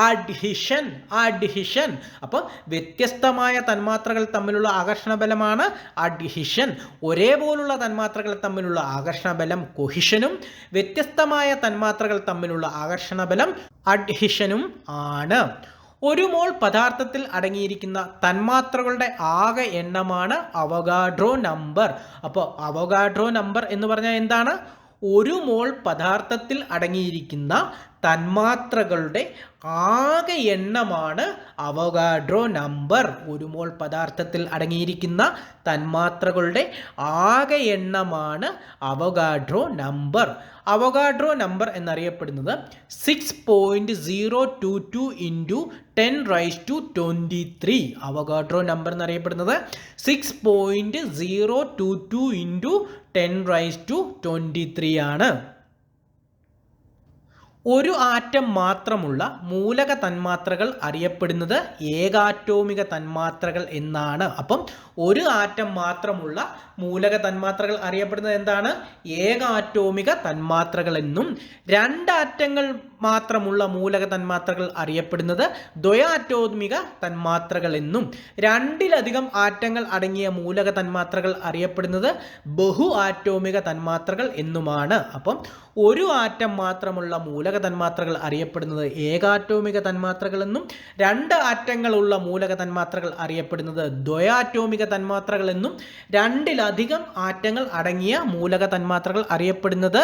അഡ്ഹിഷൻ. അഡ്ഹിഷൻ. അപ്പോൾ വ്യത്യസ്തമായ തന്മാത്രകൾ തമ്മിലുള്ള ആകർഷണ ബലമാണ് അഡ്ഹിഷൻ. ഒരേപോലുള്ള തന്മാത്രകൾ തമ്മിലുള്ള ആകർഷണ ബലം കൊഹിഷനും വ്യത്യസ്തമായ തന്മാത്രകൾ തമ്മിലുള്ള ആകർഷണ ബലം അഡ്ഹിഷനും ആണ്. ഒരു മോൾ പദാർത്ഥത്തിൽ അടങ്ങിയിരിക്കുന്ന തന്മാത്രകളുടെ ആകെ എണ്ണമാണ് അവഗാഡ്രോ നമ്പർ. അപ്പോൾ അവഗാഡ്രോ നമ്പർ എന്ന് പറഞ്ഞാൽ എന്താണ്? ഒരു മോൾ പദാർത്ഥത്തിൽ അടങ്ങിയിരിക്കുന്ന തന്മാത്രകളുടെ ആകെ എണ്ണമാണ് അവഗാഡ്രോ നമ്പർ. ഒരു മോൾ പദാർത്ഥത്തിൽ അടങ്ങിയിരിക്കുന്ന തന്മാത്രകളുടെ ആകെ എണ്ണമാണ് അവഗാഡ്രോ നമ്പർ. അവഗാഡ്രോ നമ്പർ എന്നറിയപ്പെടുന്നത് 6.022 ഇൻറ്റു 10⁻23. അവഗാഡ്രോ നമ്പർ എന്നറിയപ്പെടുന്നത് 6.022 ഇൻറ്റു 10⁻23 ആണ്. ഒരു ആറ്റം മാത്രമുള്ള മൂലക തന്മാത്രകൾ അറിയപ്പെടുന്നത് ഏകാറ്റോമിക തന്മാത്രകൾ എന്നാണ്. അപ്പം ഒരു ആറ്റം മാത്രമുള്ള മൂലക തന്മാത്രകൾ അറിയപ്പെടുന്നത് എന്താണ്? ഏകാറ്റോമിക തന്മാത്രകൾ എന്നും രണ്ടാറ്റങ്ങൾ മാത്രമുള്ള മൂലക തന്മാത്രകൾ അറിയപ്പെടുന്നത് ദ്വയാറ്റോമിക തന്മാത്രകൾ എന്നും രണ്ടിലധികം ആറ്റങ്ങൾ അടങ്ങിയ മൂലക തന്മാത്രകൾ അറിയപ്പെടുന്നത് ബഹു ആറ്റോമിക തന്മാത്രകൾ എന്നുമാണ്. അപ്പം ഒരു ആറ്റം മാത്രമുള്ള മൂലക തന്മാത്രകൾ അറിയപ്പെടുന്നത് ഏകാറ്റോമിക തന്മാത്രകൾ എന്നും രണ്ട് ആറ്റങ്ങളുള്ള മൂലക തന്മാത്രകൾ അറിയപ്പെടുന്നത് ദ്വയാറ്റോമിക തന്മാത്രകൾ എന്നും രണ്ടിലധികം ആറ്റങ്ങൾ അടങ്ങിയ മൂലക തന്മാത്രകൾ അറിയപ്പെടുന്നത്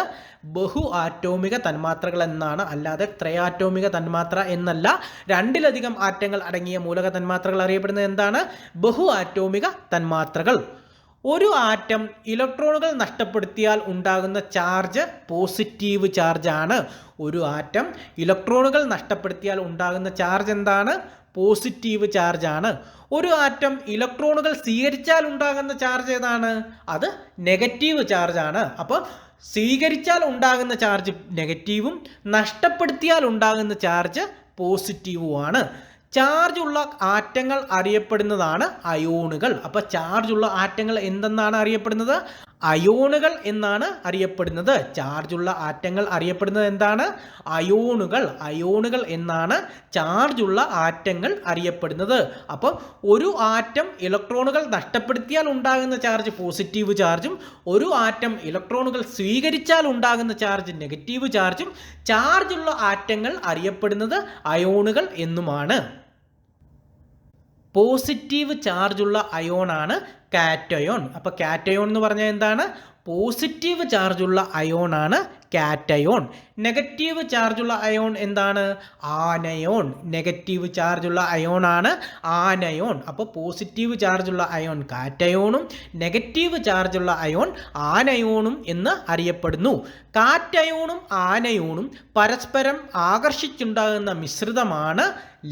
ബഹു ആറ്റോമിക തന്മാത്രകൾ എന്നാണ്. അല്ലാതെ ത്രയാറ്റോമിക തന്മാത്ര എന്നല്ല. രണ്ടിലധികം ആറ്റങ്ങൾ അടങ്ങിയ മൂലക തന്മാത്രകൾ അറിയപ്പെടുന്നത് എന്താണ്? ബഹു ആറ്റോമിക തന്മാത്രകൾ. ഒരു ആറ്റം ഇലക്ട്രോണുകൾ നഷ്ടപ്പെടുത്തിയാൽ ഉണ്ടാകുന്ന ചാർജ് പോസിറ്റീവ് ചാർജ് ആണ്. ഒരു ആറ്റം ഇലക്ട്രോണുകൾ നഷ്ടപ്പെടുത്തിയാൽ ഉണ്ടാകുന്ന ചാർജ് എന്താണ്? പോസിറ്റീവ് ചാർജ് ആണ്. ഒരു ആറ്റം ഇലക്ട്രോണുകൾ സ്വീകരിച്ചാൽ ഉണ്ടാകുന്ന ചാർജ് ഏതാണ്? അത് നെഗറ്റീവ് ചാർജ് ആണ്. അപ്പോൾ സ്വീകരിച്ചാൽ ഉണ്ടാകുന്ന ചാർജ് നെഗറ്റീവും നഷ്ടപ്പെടുത്തിയാൽ ഉണ്ടാകുന്ന ചാർജ് പോസിറ്റീവുമാണ്. ചാർജ് ഉള്ള ആറ്റങ്ങൾ അറിയപ്പെടുന്നതാണ് അയോണുകൾ. അപ്പോൾ ചാർജ് ഉള്ള ആറ്റങ്ങൾ എന്തെന്നാണ് അറിയപ്പെടുന്നത്? അയോണുകൾ എന്നാണ് അറിയപ്പെടുന്നത്. ചാർജുള്ള ആറ്റങ്ങൾ അറിയപ്പെടുന്നത് എന്താണ്? അയോണുകൾ. അയോണുകൾ എന്നാണ് ചാർജുള്ള ആറ്റങ്ങൾ അറിയപ്പെടുന്നത്. അപ്പോൾ ഒരു ആറ്റം ഇലക്ട്രോണുകൾ നഷ്ടപ്പെടുത്തിയാൽ ഉണ്ടാകുന്ന ചാർജ് പോസിറ്റീവ് ചാർജും ഒരു ആറ്റം ഇലക്ട്രോണുകൾ സ്വീകരിച്ചാൽ ഉണ്ടാകുന്ന ചാർജ് നെഗറ്റീവ് ചാർജും ചാർജുള്ള ആറ്റങ്ങൾ അറിയപ്പെടുന്നത് അയോണുകൾ എന്നുമാണ്. പോസിറ്റീവ് ചാർജുള്ള അയോണാണ് കാറ്റയോൺ. അപ്പോൾ കാറ്റയോൺ എന്ന് പറഞ്ഞാൽ എന്താണ്? പോസിറ്റീവ് ചാർജുള്ള അയോണാണ് കാറ്റയോൺ. നെഗറ്റീവ് ചാർജുള്ള അയോൺ എന്താണ്? ആനയോൺ. നെഗറ്റീവ് ചാർജുള്ള അയോണാണ് ആനയോൺ. അപ്പോൾ പോസിറ്റീവ് ചാർജുള്ള അയോൺ കാറ്റയോണും നെഗറ്റീവ് ചാർജുള്ള അയോൺ ആനയോണും എന്ന് അറിയപ്പെടുന്നു. കാറ്റയോണും ആനയോണും പരസ്പരം ആകർഷിച്ചുണ്ടാകുന്ന മിശ്രിതമാണ്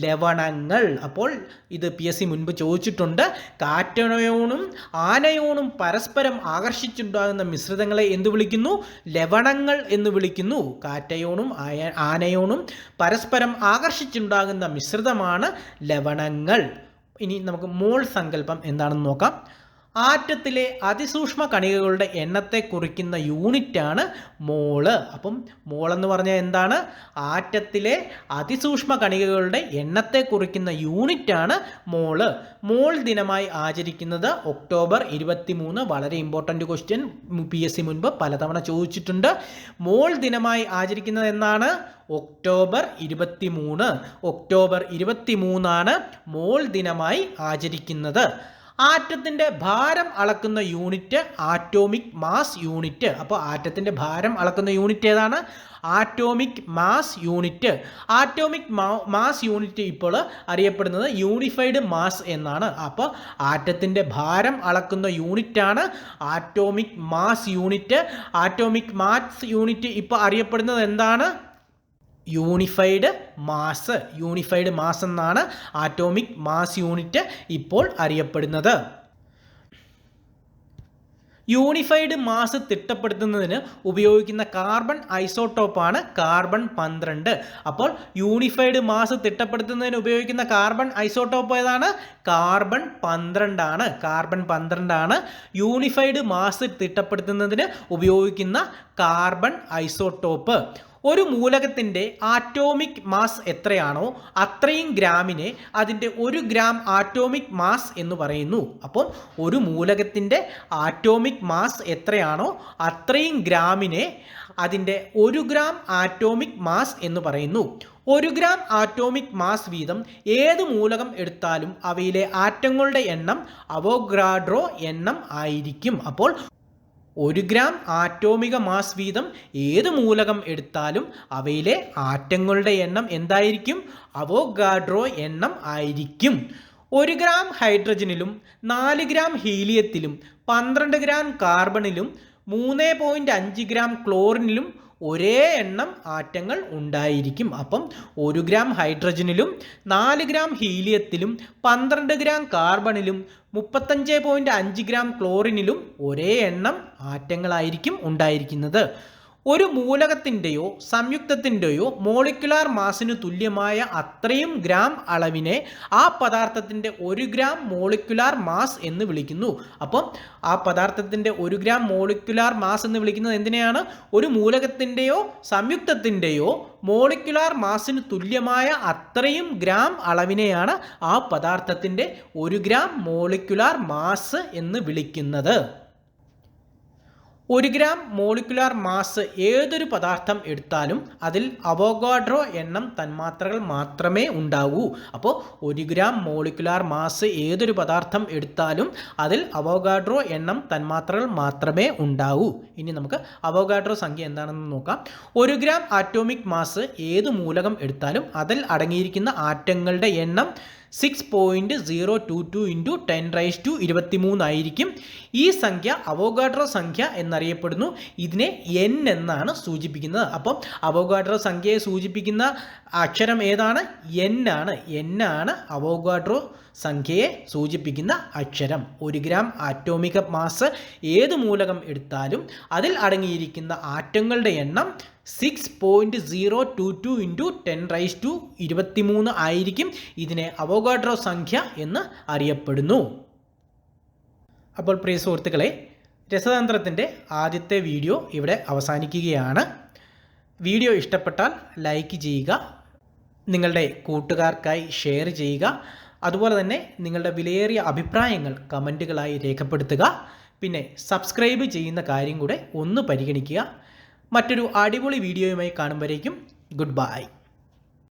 ലവണങ്ങൾ. അപ്പോൾ ഇത് PSC മുൻപ് ചോദിച്ചിട്ടുണ്ട്. കാറ്റയോണും ആനയോണും പരസ്പരം ആകർഷിച്ചുണ്ടാകുന്ന മിശ്രിതങ്ങളെ എന്ത് വിളിക്കുന്നു? ലവണങ്ങൾ എന്ന് വിളിക്കുന്നു. കാറ്റയോണും ആനയോണും പരസ്പരം ആകർഷിച്ചുണ്ടാകുന്ന മിശ്രിതമാണ് ലവണങ്ങൾ. ഇനി നമുക്ക് മോൾ സങ്കല്പം എന്താണെന്ന് നോക്കാം. ആറ്റത്തിലെ അതിസൂക്ഷ്മ കണികകളുടെ എണ്ണത്തെ കുറിക്കുന്ന യൂണിറ്റാണ് മോള്. അപ്പം മോൾ എന്ന് പറഞ്ഞാൽ എന്താണ്? ആറ്റത്തിലെ അതിസൂക്ഷ്മ കണികകളുടെ എണ്ണത്തെ കുറിക്കുന്ന യൂണിറ്റാണ് മോള്. മോൾ ദിനമായി ആചരിക്കുന്നത് ഒക്ടോബർ 23. വളരെ ഇമ്പോർട്ടൻ്റ് ക്വസ്റ്റ്യൻ, PSC മുൻപ് പലതവണ ചോദിച്ചിട്ടുണ്ട്. മോൾ ദിനമായി ആചരിക്കുന്നത് എന്നാണ്? ഒക്ടോബർ 23. ഒക്ടോബർ 23 മോൾ ദിനമായി ആചരിക്കുന്നത്. ആറ്റത്തിൻ്റെ ഭാരം അളക്കുന്ന യൂണിറ്റ് ആറ്റോമിക് മാസ് യൂണിറ്റ്. അപ്പോൾ ആറ്റത്തിൻ്റെ ഭാരം അളക്കുന്ന യൂണിറ്റ് ഏതാണ്? Atomic mass unit. Atomic mass unit ഇപ്പോൾ അറിയപ്പെടുന്നത് യൂണിഫൈഡ് മാസ് എന്നാണ്. അപ്പോൾ ആറ്റത്തിൻ്റെ ഭാരം അളക്കുന്ന യൂണിറ്റാണ് atomic mass unit. Atomic mass unit ഇപ്പോൾ അറിയപ്പെടുന്നത് എന്താണ്? യൂണിഫൈഡ് മാസ് എന്നാണ് ആറ്റോമിക് മാസ് യൂണിറ്റ് ഇപ്പോൾ അറിയപ്പെടുന്നത്. യൂണിഫൈഡ് മാസ് തിട്ടപ്പെടുത്തുന്നതിന് ഉപയോഗിക്കുന്ന കാർബൺ ഐസോട്ടോപ്പാണ് കാർബൺ 12. അപ്പോൾ യൂണിഫൈഡ് മാസ് തിട്ടപ്പെടുത്തുന്നതിന് ഉപയോഗിക്കുന്ന കാർബൺ ഐസോട്ടോപ്പ് ഏതാണ്? കാർബൺ 12 ആണ്. യൂണിഫൈഡ് മാസ് തിട്ടപ്പെടുത്തുന്നതിന് ഉപയോഗിക്കുന്ന കാർബൺ ഐസോട്ടോപ്പ്. ഒരു മൂലകത്തിൻ്റെ ആറ്റോമിക് മാസ് എത്രയാണോ അത്രയും ഗ്രാമിനെ അതിൻ്റെ 1 ഗ്രാം ആറ്റോമിക് മാസ് എന്ന് പറയുന്നു. അപ്പോൾ ഒരു മൂലകത്തിൻ്റെ ആറ്റോമിക് മാസ് എത്രയാണോ അത്രയും ഗ്രാമിനെ അതിൻ്റെ 1 ഗ്രാം ആറ്റോമിക് മാസ് എന്ന് പറയുന്നു. 1 ഗ്രാം ആറ്റോമിക് മാസ് വീതം ഏത് മൂലകം എടുത്താലും അവയിലെ ആറ്റങ്ങളുടെ എണ്ണം അവോഗാഡ്രോ എണ്ണം ആയിരിക്കും. അപ്പോൾ 1 ഗ്രാം ആറ്റോമിക മാസ് വീതം ഏത് മൂലകം എടുത്താലും അവയിലെ ആറ്റങ്ങളുടെ എണ്ണം എന്തായിരിക്കും? അവോഗാഡ്രോ എണ്ണം ആയിരിക്കും. 1 ഗ്രാം ഹൈഡ്രജനിലും 4 ഗ്രാം ഹീലിയത്തിലും 12 ഗ്രാം കാർബണിലും 3.5 ഗ്രാം ക്ലോറിനിലും ഒരേ എണ്ണം ആറ്റങ്ങൾ ഉണ്ടായിരിക്കും. അപ്പം 1 ഗ്രാം ഹൈഡ്രജനിലും 4 ഗ്രാം ഹീലിയത്തിലും 12 ഗ്രാം കാർബണിലും 35.5 ഗ്രാം ക്ലോറിനിലും ഒരേ എണ്ണം ആറ്റങ്ങളായിരിക്കും ഉണ്ടായിരിക്കുന്നത്. ഒരു മൂലകത്തിൻ്റെയോ സംയുക്തത്തിൻ്റെയോ മോളിക്കുലാർ മാസിന് തുല്യമായ അത്രയും ഗ്രാം അളവിനെ ആ പദാർത്ഥത്തിൻ്റെ 1 ഗ്രാം മോളിക്കുലാർ മാസ് എന്ന് വിളിക്കുന്നു. അപ്പം ആ പദാർത്ഥത്തിൻ്റെ 1 ഗ്രാം മോളിക്കുലാർ മാസ് എന്ന് വിളിക്കുന്നത് എന്തിനെയാണ്? ഒരു മൂലകത്തിൻ്റെയോ സംയുക്തത്തിൻ്റെയോ മോളിക്കുലാർ മാസിന് തുല്യമായ അത്രയും ഗ്രാം അളവിനെയാണ് ആ പദാർത്ഥത്തിൻ്റെ 1 ഗ്രാം മോളിക്കുലാർ മാസ് എന്ന് വിളിക്കുന്നത്. 1 ഗ്രാം മോളിക്കുലാർ മാസ് ഏതൊരു പദാർത്ഥം എടുത്താലും അതിൽ അവോഗാഡ്രോ എണ്ണം തന്മാത്രകൾ മാത്രമേ ഉണ്ടാകൂ. അപ്പോൾ 1 ഗ്രാം മോളിക്കുലാർ മാസ് ഏതൊരു പദാർത്ഥം എടുത്താലും അതിൽ അവോഗാഡ്രോ എണ്ണം തന്മാത്രകൾ മാത്രമേ ഉണ്ടാകൂ. ഇനി നമുക്ക് അവോഗാഡ്രോ സംഖ്യ എന്താണെന്ന് നോക്കാം. 1 ഗ്രാം ആറ്റോമിക് മാസ് ഏത് മൂലകം എടുത്താലും അതിൽ അടങ്ങിയിരിക്കുന്ന ആറ്റങ്ങളുടെ എണ്ണം 6.022 × 10⁻23 ആയിരിക്കും. ഈ സംഖ്യ അവോഗാഡ്രോ സംഖ്യ എന്നറിയപ്പെടുന്നു. ഇതിനെ N എന്നാണ് സൂചിപ്പിക്കുന്നത്. അപ്പം അവോഗാഡ്രോ സംഖ്യയെ സൂചിപ്പിക്കുന്ന അക്ഷരം ഏതാണ്? N ആണ് അവോഗാഡ്രോ സംഖ്യയെ സൂചിപ്പിക്കുന്ന അക്ഷരം. 1 ഗ്രാം ആറ്റോമിക മാസ് ഏത് മൂലകം എടുത്താലും അതിൽ അടങ്ങിയിരിക്കുന്ന ആറ്റങ്ങളുടെ എണ്ണം 6.022 × 10⁻23 ആയിരിക്കും. ഇതിനെ അവോഗാഡ്രോ സംഖ്യ എന്ന് അറിയപ്പെടുന്നു. അപ്പോൾ പ്രിയ സുഹൃത്തുക്കളെ, രസതന്ത്രത്തിൻ്റെ ആദ്യത്തെ വീഡിയോ ഇവിടെ അവസാനിക്കുകയാണ്. വീഡിയോ ഇഷ്ടപ്പെട്ടാൽ ലൈക്ക് ചെയ്യുക, നിങ്ങളുടെ കൂട്ടുകാർക്കായി ഷെയർ ചെയ്യുക. അതുപോലെ തന്നെ നിങ്ങളുടെ വിലയേറിയ അഭിപ്രായങ്ങൾ കമൻറ്റുകളായി രേഖപ്പെടുത്തുക. പിന്നെ സബ്സ്ക്രൈബ് ചെയ്യുന്ന കാര്യം കൂടെ ഒന്ന് പരിഗണിക്കുക. മറ്റൊരു അടിപൊളി വീഡിയോയുമായി കാണുമ്പോഴേക്കും ഗുഡ് ബൈ.